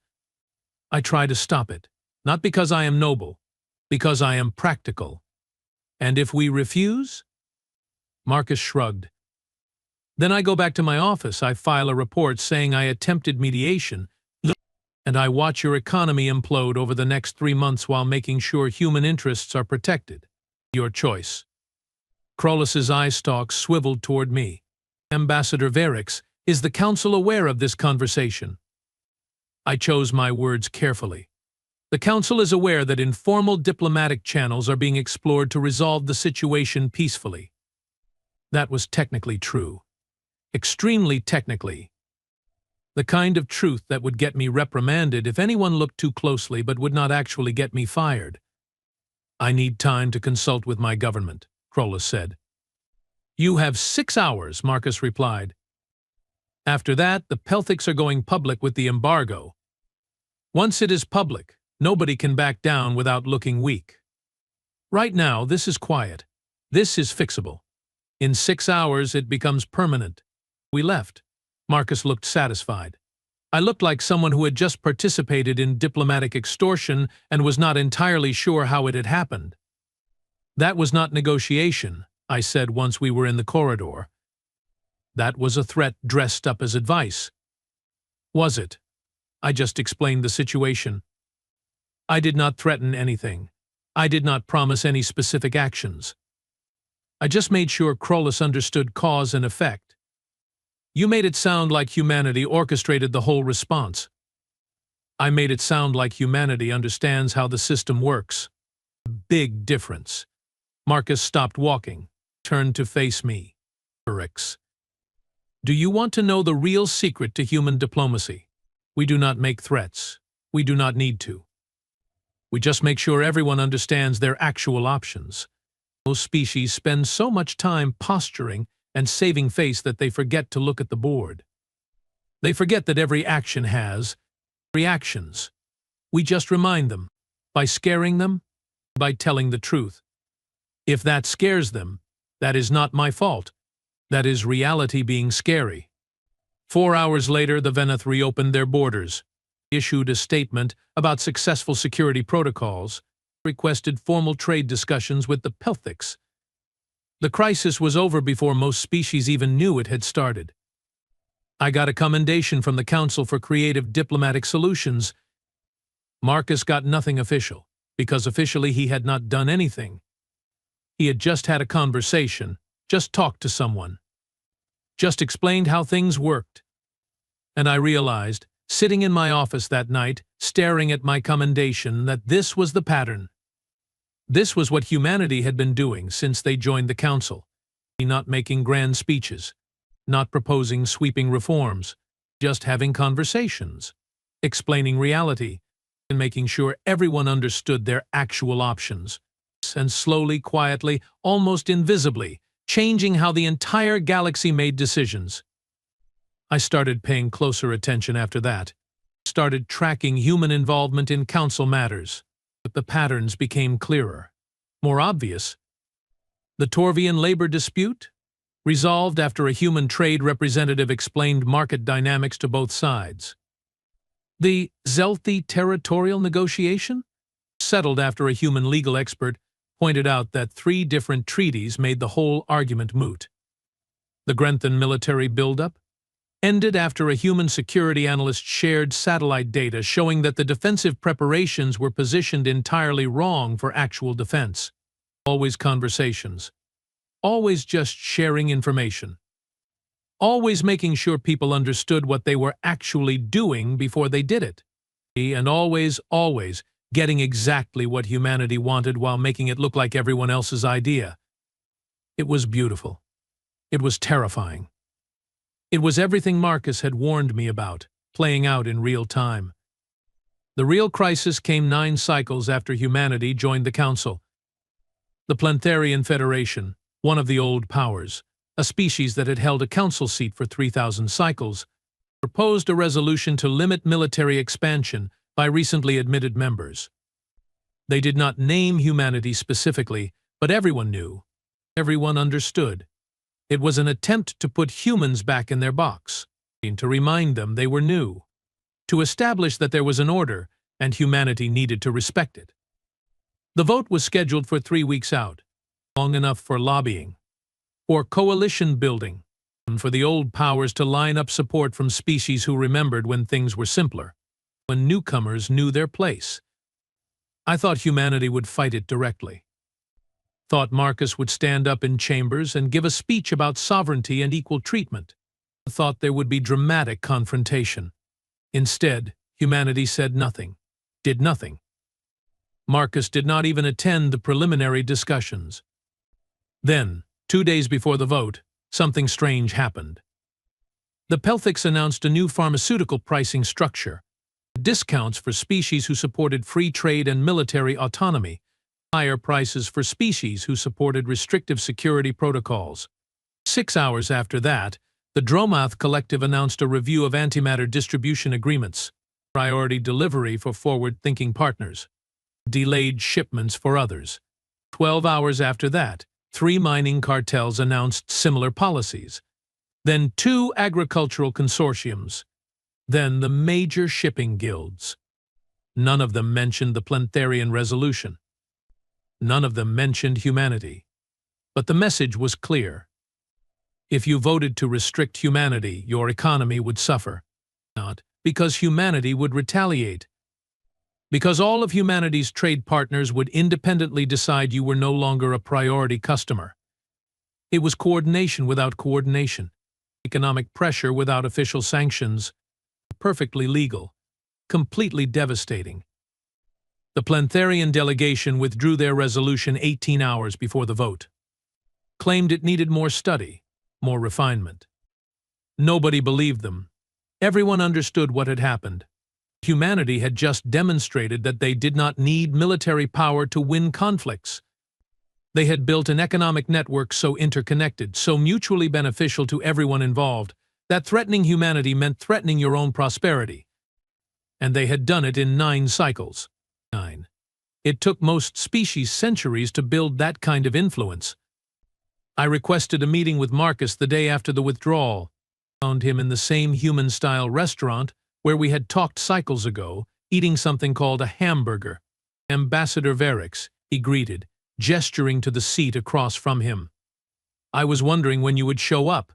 I try to stop it, not because I am noble, because I am practical. And if we refuse? Marcus shrugged. Then I go back to my office, I file a report saying I attempted mediation, and I watch your economy implode over the next 3 months while making sure human interests are protected. Your choice. Crawlus's eye stalks swiveled toward me. Ambassador Verix, is the Council aware of this conversation? I chose my words carefully. The Council is aware that informal diplomatic channels are being explored to resolve the situation peacefully. That was technically true. extremely technically. The kind of truth that would get me reprimanded if anyone looked too closely but would not actually get me fired. I need time to consult with my government, Krolos said. You have 6 hours, Marcus replied. After that, the Pelthics are going public with the embargo. Once it is public, nobody can back down without looking weak. Right now, this is quiet. This is fixable. In 6 hours, it becomes permanent. We left. Marcus looked satisfied. I looked like someone who had just participated in diplomatic extortion and was not entirely sure how it had happened. That was not negotiation, I said once we were in the corridor. That was a threat dressed up as advice. Was it? I just explained the situation. I did not threaten anything. I did not promise any specific actions. I just made sure Krolos understood cause and effect. You made it sound like humanity orchestrated the whole response. I made it sound like humanity understands how the system works. Big difference. Marcus stopped walking, turned to face me. Erix. Do you want to know the real secret to human diplomacy? We do not make threats. We do not need to. We just make sure everyone understands their actual options. Most species spend so much time posturing and saving face that they forget to look at the board. They forget that every action has reactions. We just remind them, by scaring them, by telling the truth. If that scares them, that is not my fault. That is reality being scary. 4 hours later, the Veneth reopened their borders, issued a statement about successful security protocols, requested formal trade discussions with the Pelthics. The crisis was over before most species even knew it had started. I got a commendation from the Council for Creative Diplomatic Solutions. Marcus got nothing official, because officially he had not done anything. He had just had a conversation, just talked to someone, just explained how things worked. And I realized, sitting in my office that night, staring at my commendation, that this was the pattern. This was what humanity had been doing since they joined the Council. Not making grand speeches, not proposing sweeping reforms, just having conversations, explaining reality, and making sure everyone understood their actual options, and slowly, quietly, almost invisibly, changing how the entire galaxy made decisions. I started paying closer attention after that, started tracking human involvement in Council matters. But the patterns became clearer, more obvious. The Torvian labor dispute? Resolved after a human trade representative explained market dynamics to both sides. The Zelthi territorial negotiation? Settled after a human legal expert pointed out that 3 different treaties made the whole argument moot. The Grenthan military buildup? Ended after a human security analyst shared satellite data showing that the defensive preparations were positioned entirely wrong for actual defense. Always conversations. Always just sharing information. Always making sure people understood what they were actually doing before they did it. And always getting exactly what humanity wanted while making it look like everyone else's idea. It was beautiful. It was terrifying. It was everything Marcus had warned me about, playing out in real time. The real crisis came 9 cycles after humanity joined the Council. The Plantharian Federation, one of the old powers, a species that had held a council seat for 3,000 cycles, proposed a resolution to limit military expansion by recently admitted members. They did not name humanity specifically, but everyone knew. Everyone understood. It was an attempt to put humans back in their box, to remind them they were new, to establish that there was an order and humanity needed to respect it. The vote was scheduled for 3 weeks out, long enough for lobbying, for coalition building, and for the old powers to line up support from species who remembered when things were simpler, when newcomers knew their place. I thought humanity would fight it directly. Thought Marcus would stand up in chambers and give a speech about sovereignty and equal treatment. Thought there would be dramatic confrontation. Instead, humanity said nothing, did nothing. Marcus did not even attend the preliminary discussions. Then, 2 days before the vote, something strange happened. The Pelthics announced a new pharmaceutical pricing structure, discounts for species who supported free trade and military autonomy, higher prices for species who supported restrictive security protocols. 6 hours after that, the Dromath Collective announced a review of antimatter distribution agreements, priority delivery for forward-thinking partners, delayed shipments for others. 12 hours after that, 3 mining cartels announced similar policies. Then 2 agricultural consortiums. Then the major shipping guilds. None of them mentioned the Planetarian Resolution. None of them mentioned humanity. But the message was clear. If you voted to restrict humanity, your economy would suffer. Not because humanity would retaliate. Because all of humanity's trade partners would independently decide you were no longer a priority customer. It was coordination without coordination. Economic pressure without official sanctions. Perfectly legal. Completely devastating. The Planetarian delegation withdrew their resolution 18 hours before the vote. Claimed it needed more study, more refinement. Nobody believed them. Everyone understood what had happened. Humanity had just demonstrated that they did not need military power to win conflicts. They had built an economic network so interconnected, so mutually beneficial to everyone involved, that threatening humanity meant threatening your own prosperity. And they had done it in 9 cycles. 9. It took most species centuries to build that kind of influence. I requested a meeting with Marcus the day after the withdrawal. Found him in the same human-style restaurant where we had talked cycles ago, eating something called a hamburger. Ambassador Verix, he greeted, gesturing to the seat across from him. I was wondering when you would show up.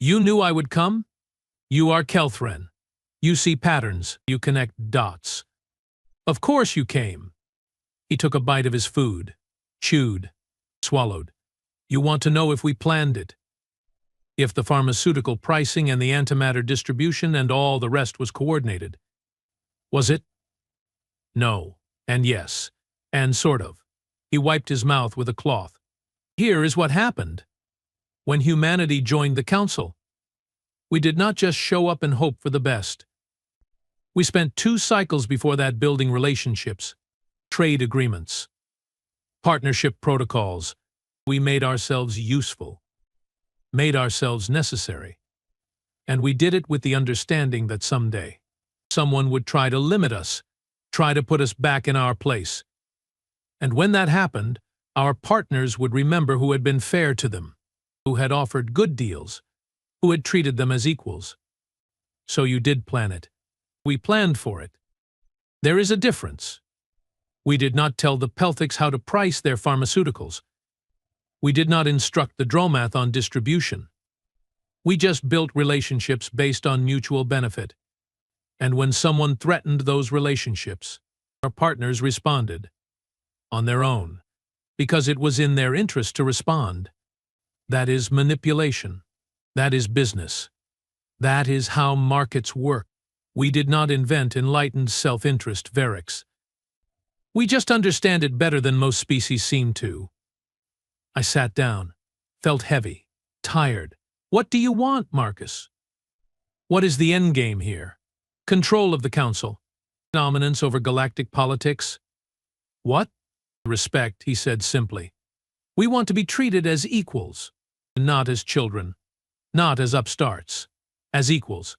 You knew I would come? You are Kelthran. You see patterns, you connect dots. Of course you came. He took a bite of his food, chewed, swallowed. You want to know if we planned it? If the pharmaceutical pricing and the antimatter distribution and all the rest was coordinated. Was it? No, and yes, and sort of. He wiped his mouth with a cloth. Here is what happened. When humanity joined the council, we did not just show up and hope for the best. We spent 2 cycles before that building relationships, trade agreements, partnership protocols. We made ourselves useful, made ourselves necessary. And we did it with the understanding that someday, someone would try to limit us, try to put us back in our place. And when that happened, our partners would remember who had been fair to them, who had offered good deals, who had treated them as equals. So you did plan it. We planned for it. There is a difference. We did not tell the Pelthics how to price their pharmaceuticals. We did not instruct the Dromath on distribution. We just built relationships based on mutual benefit. And when someone threatened those relationships, our partners responded. On their own, because it was in their interest to respond. That is manipulation. That is business. That is how markets work. We did not invent enlightened self-interest, Verix. We just understand it better than most species seem to. I sat down, felt heavy, tired. What do you want, Marcus? What is the endgame here? Control of the council. Dominance over galactic politics? What? Respect, he said simply. We want to be treated as equals, not as children, not as upstarts, as equals.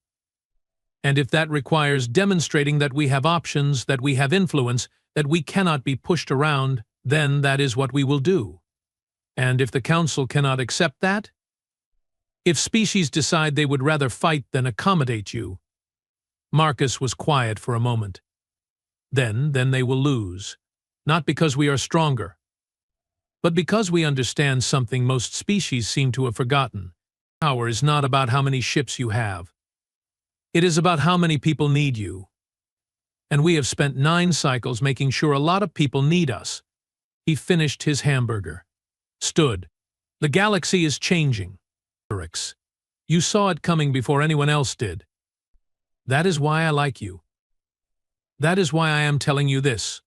And if that requires demonstrating that we have options, that we have influence, that we cannot be pushed around, then that is what we will do. And if the council cannot accept that, if species decide they would rather fight than accommodate you. Marcus was quiet for a moment. Then they will lose. Not because we are stronger, but because we understand something most species seem to have forgotten. Power is not about how many ships you have. It is about how many people need you. And we have spent 9 cycles making sure a lot of people need us. He finished his hamburger. Stood. The galaxy is changing. Verix. You saw it coming before anyone else did. That is why I like you. That is why I am telling you this.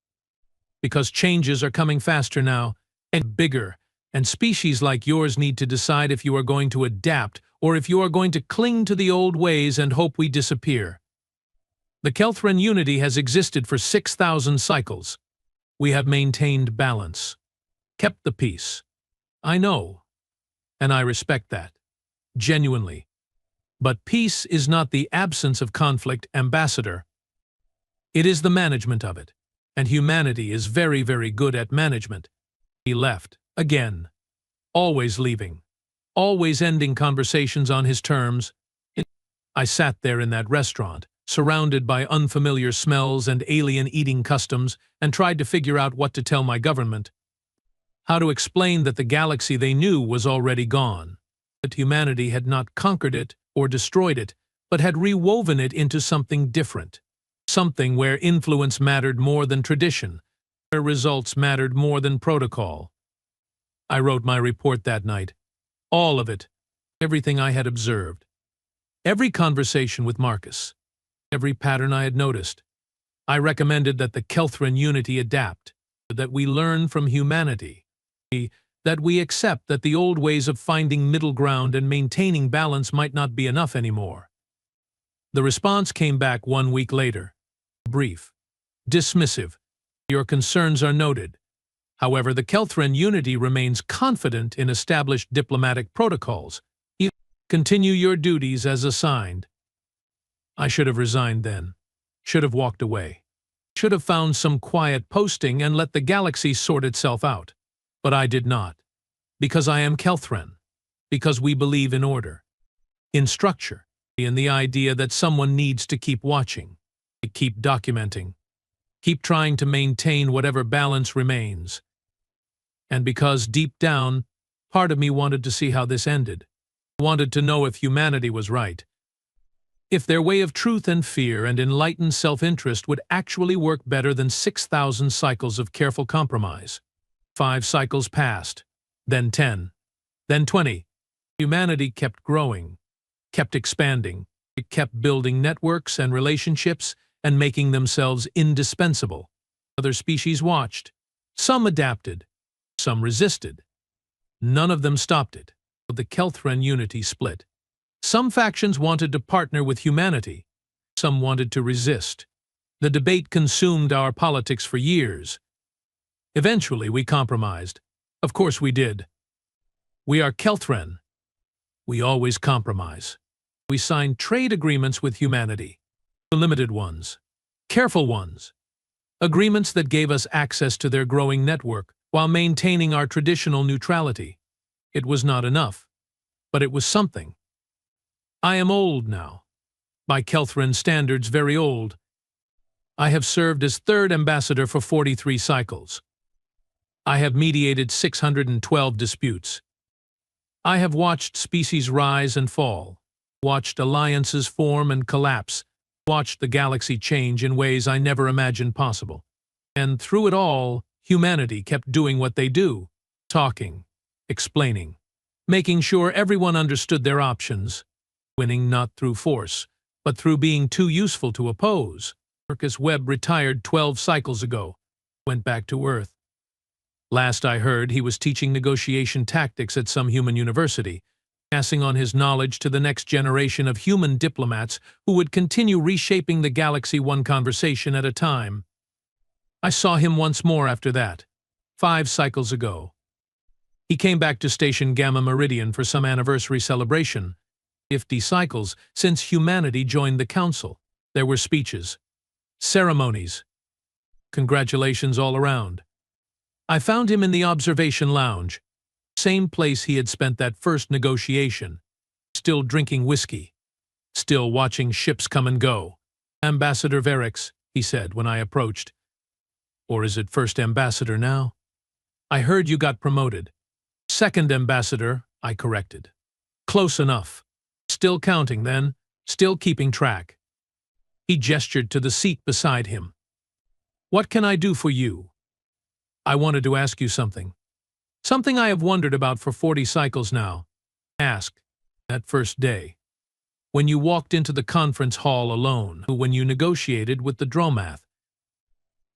Because changes are coming faster now, and bigger, and species like yours need to decide if you are going to adapt or if you are going to cling to the old ways and hope we disappear. The Kelthran unity has existed for 6,000 cycles. We have maintained balance, kept the peace. I know, and I respect that, genuinely. But peace is not the absence of conflict, Ambassador. It is the management of it, and humanity is very, very good at management. He left, again, always leaving, always ending conversations on his terms. I sat there in that restaurant, surrounded by unfamiliar smells and alien eating customs, and tried to figure out what to tell my government. How to explain that the galaxy they knew was already gone, that humanity had not conquered it or destroyed it, but had rewoven it into something different. Something where influence mattered more than tradition, where results mattered more than protocol. I wrote my report that night. All of it. Everything I had observed. Every conversation with Marcus. Every pattern I had noticed. I recommended that the Kelthran unity adapt, that we learn from humanity, that we accept that the old ways of finding middle ground and maintaining balance might not be enough anymore. The response came back 1 week later. Brief. Dismissive. Your concerns are noted. However, the Kelthran unity remains confident in established diplomatic protocols. Continue your duties as assigned. I should have resigned then. Should have walked away. Should have found some quiet posting and let the galaxy sort itself out. But I did not. Because I am Kelthran. Because we believe in order. In structure. In the idea that someone needs to keep watching. Keep documenting. Keep trying to maintain whatever balance remains. And because deep down, part of me wanted to see how this ended. Wanted to know if humanity was right. If their way of truth and fear and enlightened self-interest would actually work better than 6,000 cycles of careful compromise. 5 cycles passed, then 10, then 20. Humanity kept growing, kept expanding. It kept building networks and relationships and making themselves indispensable. Other species watched. Some adapted. Some resisted. None of them stopped it. The Kelthran unity split. Some factions wanted to partner with humanity. Some wanted to resist. The debate consumed our politics for years. Eventually, we compromised. Of course we did. We are Kelthran. We always compromise. We signed trade agreements with humanity. Limited ones. Careful ones. Agreements that gave us access to their growing network while maintaining our traditional neutrality. It was not enough, but it was something. I am old now. By Kelthran standards, very old. I have served as 3rd ambassador for 43 cycles. I have mediated 612 disputes. I have watched species rise and fall, watched alliances form and collapse, watched the galaxy change in ways I never imagined possible. And through it all, humanity kept doing what they do, talking, explaining, making sure everyone understood their options, winning not through force, but through being too useful to oppose. Marcus Webb retired 12 cycles ago, went back to Earth. Last I heard, he was teaching negotiation tactics at some human university, passing on his knowledge to the next generation of human diplomats who would continue reshaping the galaxy one conversation at a time. I saw him once more after that, 5 cycles ago. He came back to Station Gamma Meridian for some anniversary celebration. 50 cycles since humanity joined the Council. There were speeches, ceremonies, congratulations all around. I found him in the observation lounge, same place he had spent that first negotiation, still drinking whiskey, still watching ships come and go. Ambassador Verix, he said when I approached. Or is it first ambassador now? I heard you got promoted. 2nd ambassador, I corrected. Close enough. Still counting then, still keeping track. He gestured to the seat beside him. What can I do for you? I wanted to ask you something. Something I have wondered about for 40 cycles now. Ask, that first day. When you walked into the conference hall alone, when you negotiated with the Dromath.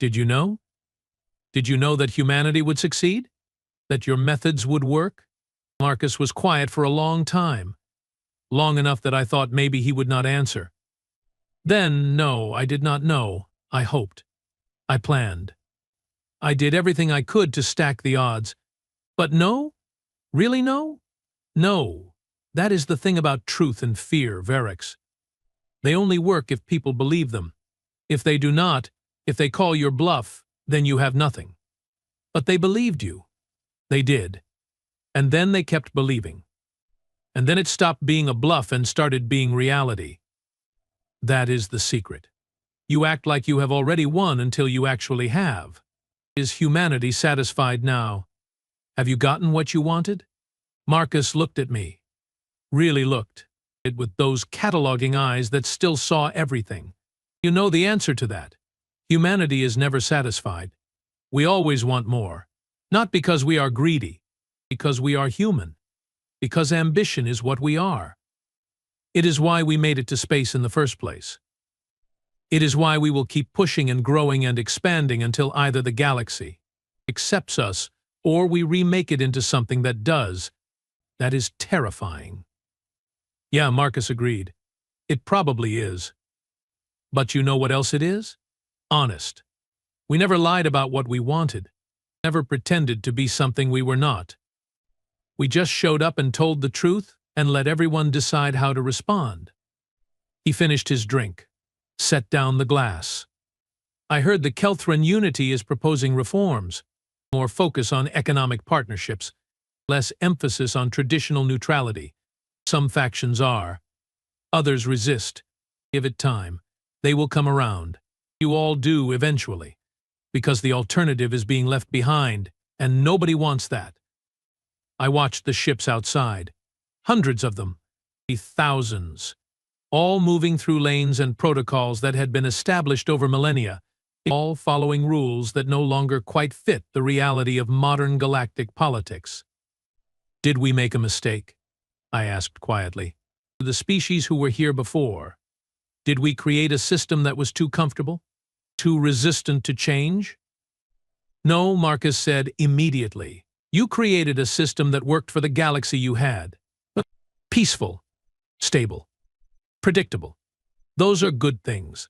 Did you know? Did you know that humanity would succeed? That your methods would work? Marcus was quiet for a long time. long enough that I thought maybe he would not answer. Then, no, I did not know. I hoped. I planned. I did everything I could to stack the odds. But no? Really no? No. That is the thing about truth and fear, Verix. They only work if people believe them. If they do not, if they call your bluff, then you have nothing. But they believed you. They did. And then they kept believing. And then it stopped being a bluff and started being reality. That is the secret. You act like you have already won until you actually have. Is humanity satisfied now? Have you gotten what you wanted? Marcus looked at me. Really looked. With those cataloging eyes that still saw everything. You know the answer to that. Humanity is never satisfied. We always want more. Not because we are greedy. Because we are human. Because ambition is what we are. It is why we made it to space in the first place. It is why we will keep pushing and growing and expanding until either the galaxy accepts us or we remake it into something that does. That is terrifying. Yeah, Marcus agreed. It probably is. But you know what else it is? Honest. We never lied about what we wanted. Never pretended to be something we were not. We just showed up and told the truth and let everyone decide how to respond. He finished his drink, set down the glass. I heard the Ingenuity is proposing reforms, more focus on economic partnerships, less emphasis on traditional neutrality. Some factions are. Others resist. Give it time. They will come around. You all do eventually. Because the alternative is being left behind, and nobody wants that. I watched the ships outside. Hundreds of them. Thousands. All moving through lanes and protocols that had been established over millennia, all following rules that no longer quite fit the reality of modern galactic politics. Did we make a mistake? I asked quietly. The species who were here before, did we create a system that was too comfortable? Too resistant to change? No, Marcus said immediately. You created a system that worked for the galaxy you had. Peaceful, stable, predictable. Those are good things.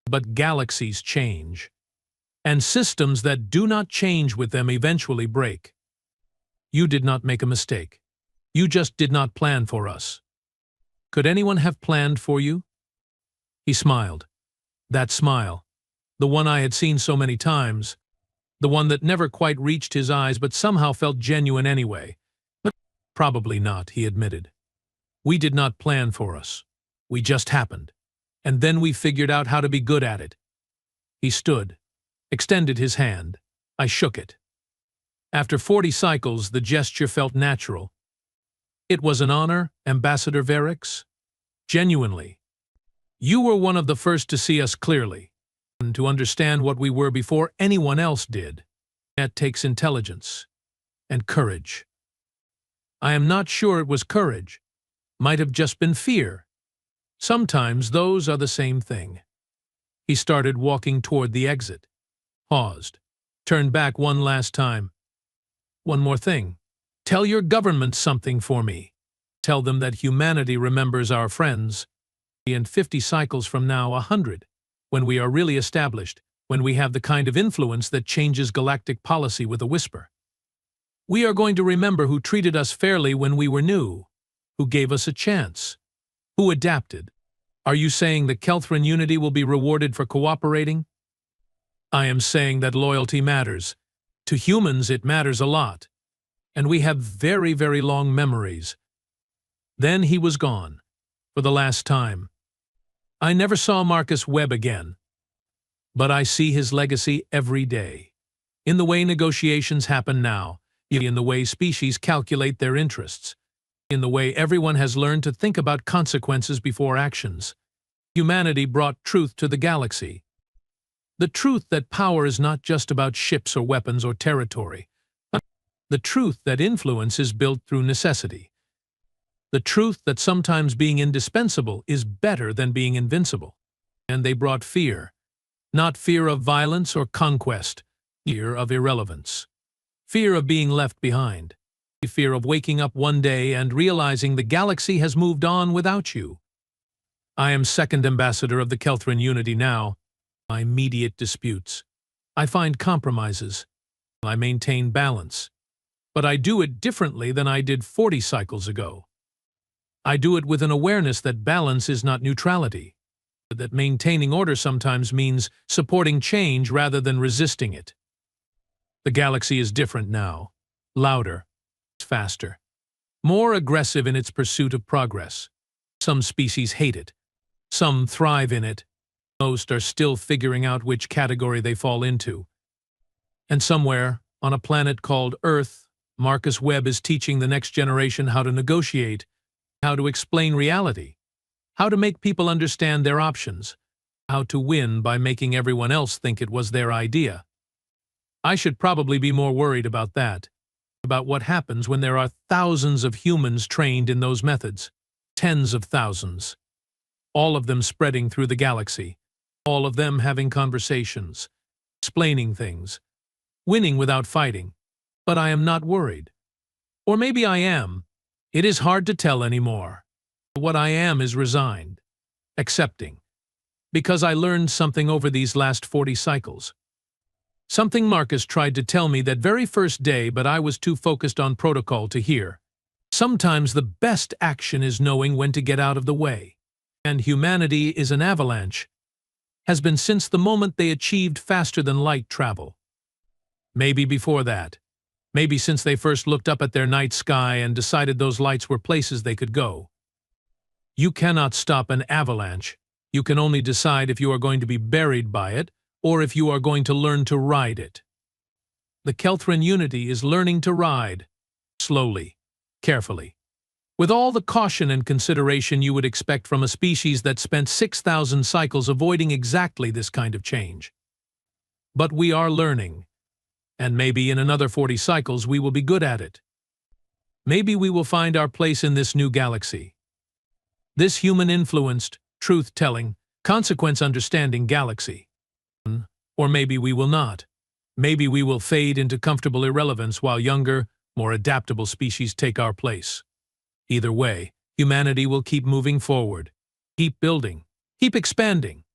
But galaxies change. And systems that do not change with them eventually break. You did not make a mistake. You just did not plan for us. Could anyone have planned for you? He smiled. That smile, the one I had seen so many times, the one that never quite reached his eyes but somehow felt genuine anyway. But probably not, he admitted. We did not plan for us. We just happened. And then we figured out how to be good at it. He stood, extended his hand. I shook it. After 40 cycles, the gesture felt natural. It was an honor, Ambassador Verix. Genuinely. You were one of the first to see us clearly, and to understand what we were before anyone else did. That takes intelligence and courage. I am not sure it was courage. Might have just been fear. Sometimes those are the same thing. He started walking toward the exit. Paused. Turned back one last time. One more thing. Tell your government something for me. Tell them that humanity remembers our friends. And 50 cycles from now, 100. When we are really established. When we have the kind of influence that changes galactic policy with a whisper. We are going to remember who treated us fairly when we were new. Who gave us a chance. Who adapted. Are you saying the Ingenuity will be rewarded for cooperating? I am saying that loyalty matters. To humans it matters a lot. And we have very, very long memories. Then he was gone. For the last time. I never saw Marcus Webb again. But I see his legacy every day. In the way negotiations happen now. In the way species calculate their interests. In the way everyone has learned to think about consequences before actions. Humanity brought truth to the galaxy. The truth that power is not just about ships or weapons or territory. But the truth that influence is built through necessity. The truth that sometimes being indispensable is better than being invincible. And they brought fear. Not fear of violence or conquest. Fear of irrelevance. Fear of being left behind. The fear of waking up one day and realizing the galaxy has moved on without you. I am second ambassador of the Ingenuity now. I mediate disputes. I find compromises. I maintain balance. But I do it differently than I did 40 cycles ago. I do it with an awareness that balance is not neutrality, that maintaining order sometimes means supporting change rather than resisting it. The galaxy is different now, louder, faster, more aggressive in its pursuit of progress. Some species hate it. Some thrive in it. Most are still figuring out which category they fall into. And somewhere, on a planet called Earth, Marcus Webb is teaching the next generation how to negotiate, how to explain reality, how to make people understand their options, how to win by making everyone else think it was their idea. I should probably be more worried about that, about what happens when there are thousands of humans trained in those methods, tens of thousands, all of them spreading through the galaxy, all of them having conversations, explaining things, winning without fighting. But I am not worried. Or maybe I am. It is hard to tell anymore. What I am is resigned, accepting, because I learned something over these last 40 cycles. Something Marcus tried to tell me that very first day, but I was too focused on protocol to hear. Sometimes the best action is knowing when to get out of the way. And humanity is an avalanche, has been since the moment they achieved faster than light travel. Maybe before that. Maybe since they first looked up at their night sky and decided those lights were places they could go. You cannot stop an avalanche. You can only decide if you are going to be buried by it or if you are going to learn to ride it. The Ingenuity is learning to ride, slowly, carefully, with all the caution and consideration you would expect from a species that spent 6,000 cycles avoiding exactly this kind of change. But we are learning. And maybe in another 40 cycles we will be good at it. Maybe we will find our place in this new galaxy. This human-influenced, truth-telling, consequence-understanding galaxy. Or maybe we will not. Maybe we will fade into comfortable irrelevance while younger, more adaptable species take our place. Either way, humanity will keep moving forward, keep building, keep expanding,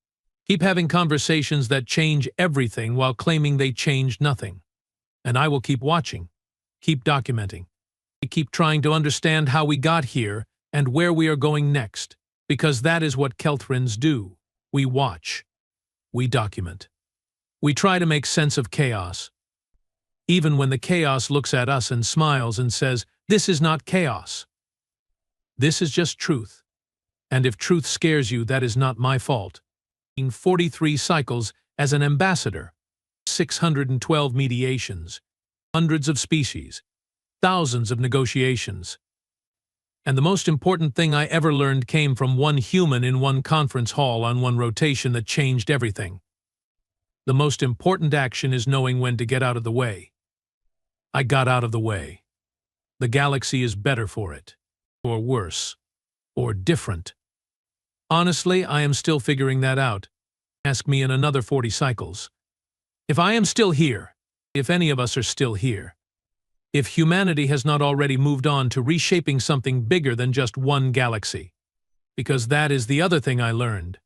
keep having conversations that change everything while claiming they changed nothing. And I will keep watching, keep documenting, keep trying to understand how we got here and where we are going next, because that is what Kelthrins do. We watch. We document. We try to make sense of chaos. Even when the chaos looks at us and smiles and says, "This is not chaos. This is just truth." And if truth scares you, that is not my fault. In 43 cycles as an ambassador, 612 mediations, hundreds of species, thousands of negotiations. And the most important thing I ever learned came from one human in one conference hall on one rotation that changed everything. The most important action is knowing when to get out of the way. I got out of the way. The galaxy is better for it, or worse, or different. Honestly, I am still figuring that out. Ask me in another 40 cycles. If I am still here, if any of us are still here, if humanity has not already moved on to reshaping something bigger than just one galaxy. Because that is the other thing I learned.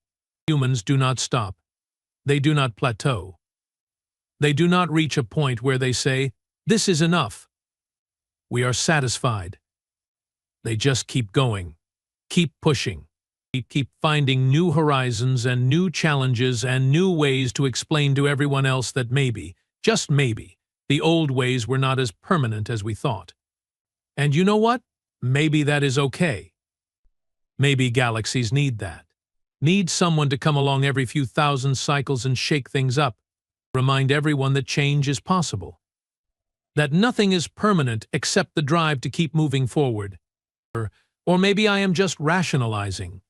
Humans do not stop. They do not plateau. They do not reach a point where they say, "This is enough. We are satisfied." They just keep going, keep pushing. Keep finding new horizons and new challenges and new ways to explain to everyone else that maybe, just maybe, the old ways were not as permanent as we thought. And you know what? Maybe that is okay. Maybe galaxies need that. Need someone to come along every few thousand cycles and shake things up, remind everyone that change is possible. That nothing is permanent except the drive to keep moving forward. Or maybe I am just rationalizing.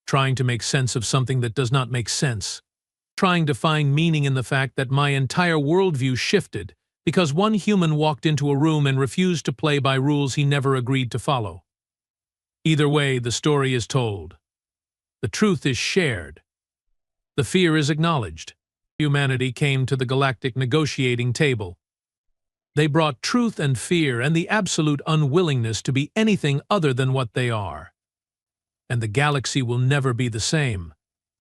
Trying to make sense of something that does not make sense. Trying to find meaning in the fact that my entire worldview shifted because one human walked into a room and refused to play by rules he never agreed to follow. Either way, the story is told. The truth is shared. The fear is acknowledged. Humanity came to the galactic negotiating table. They brought truth and fear and the absolute unwillingness to be anything other than what they are. And the galaxy will never be the same.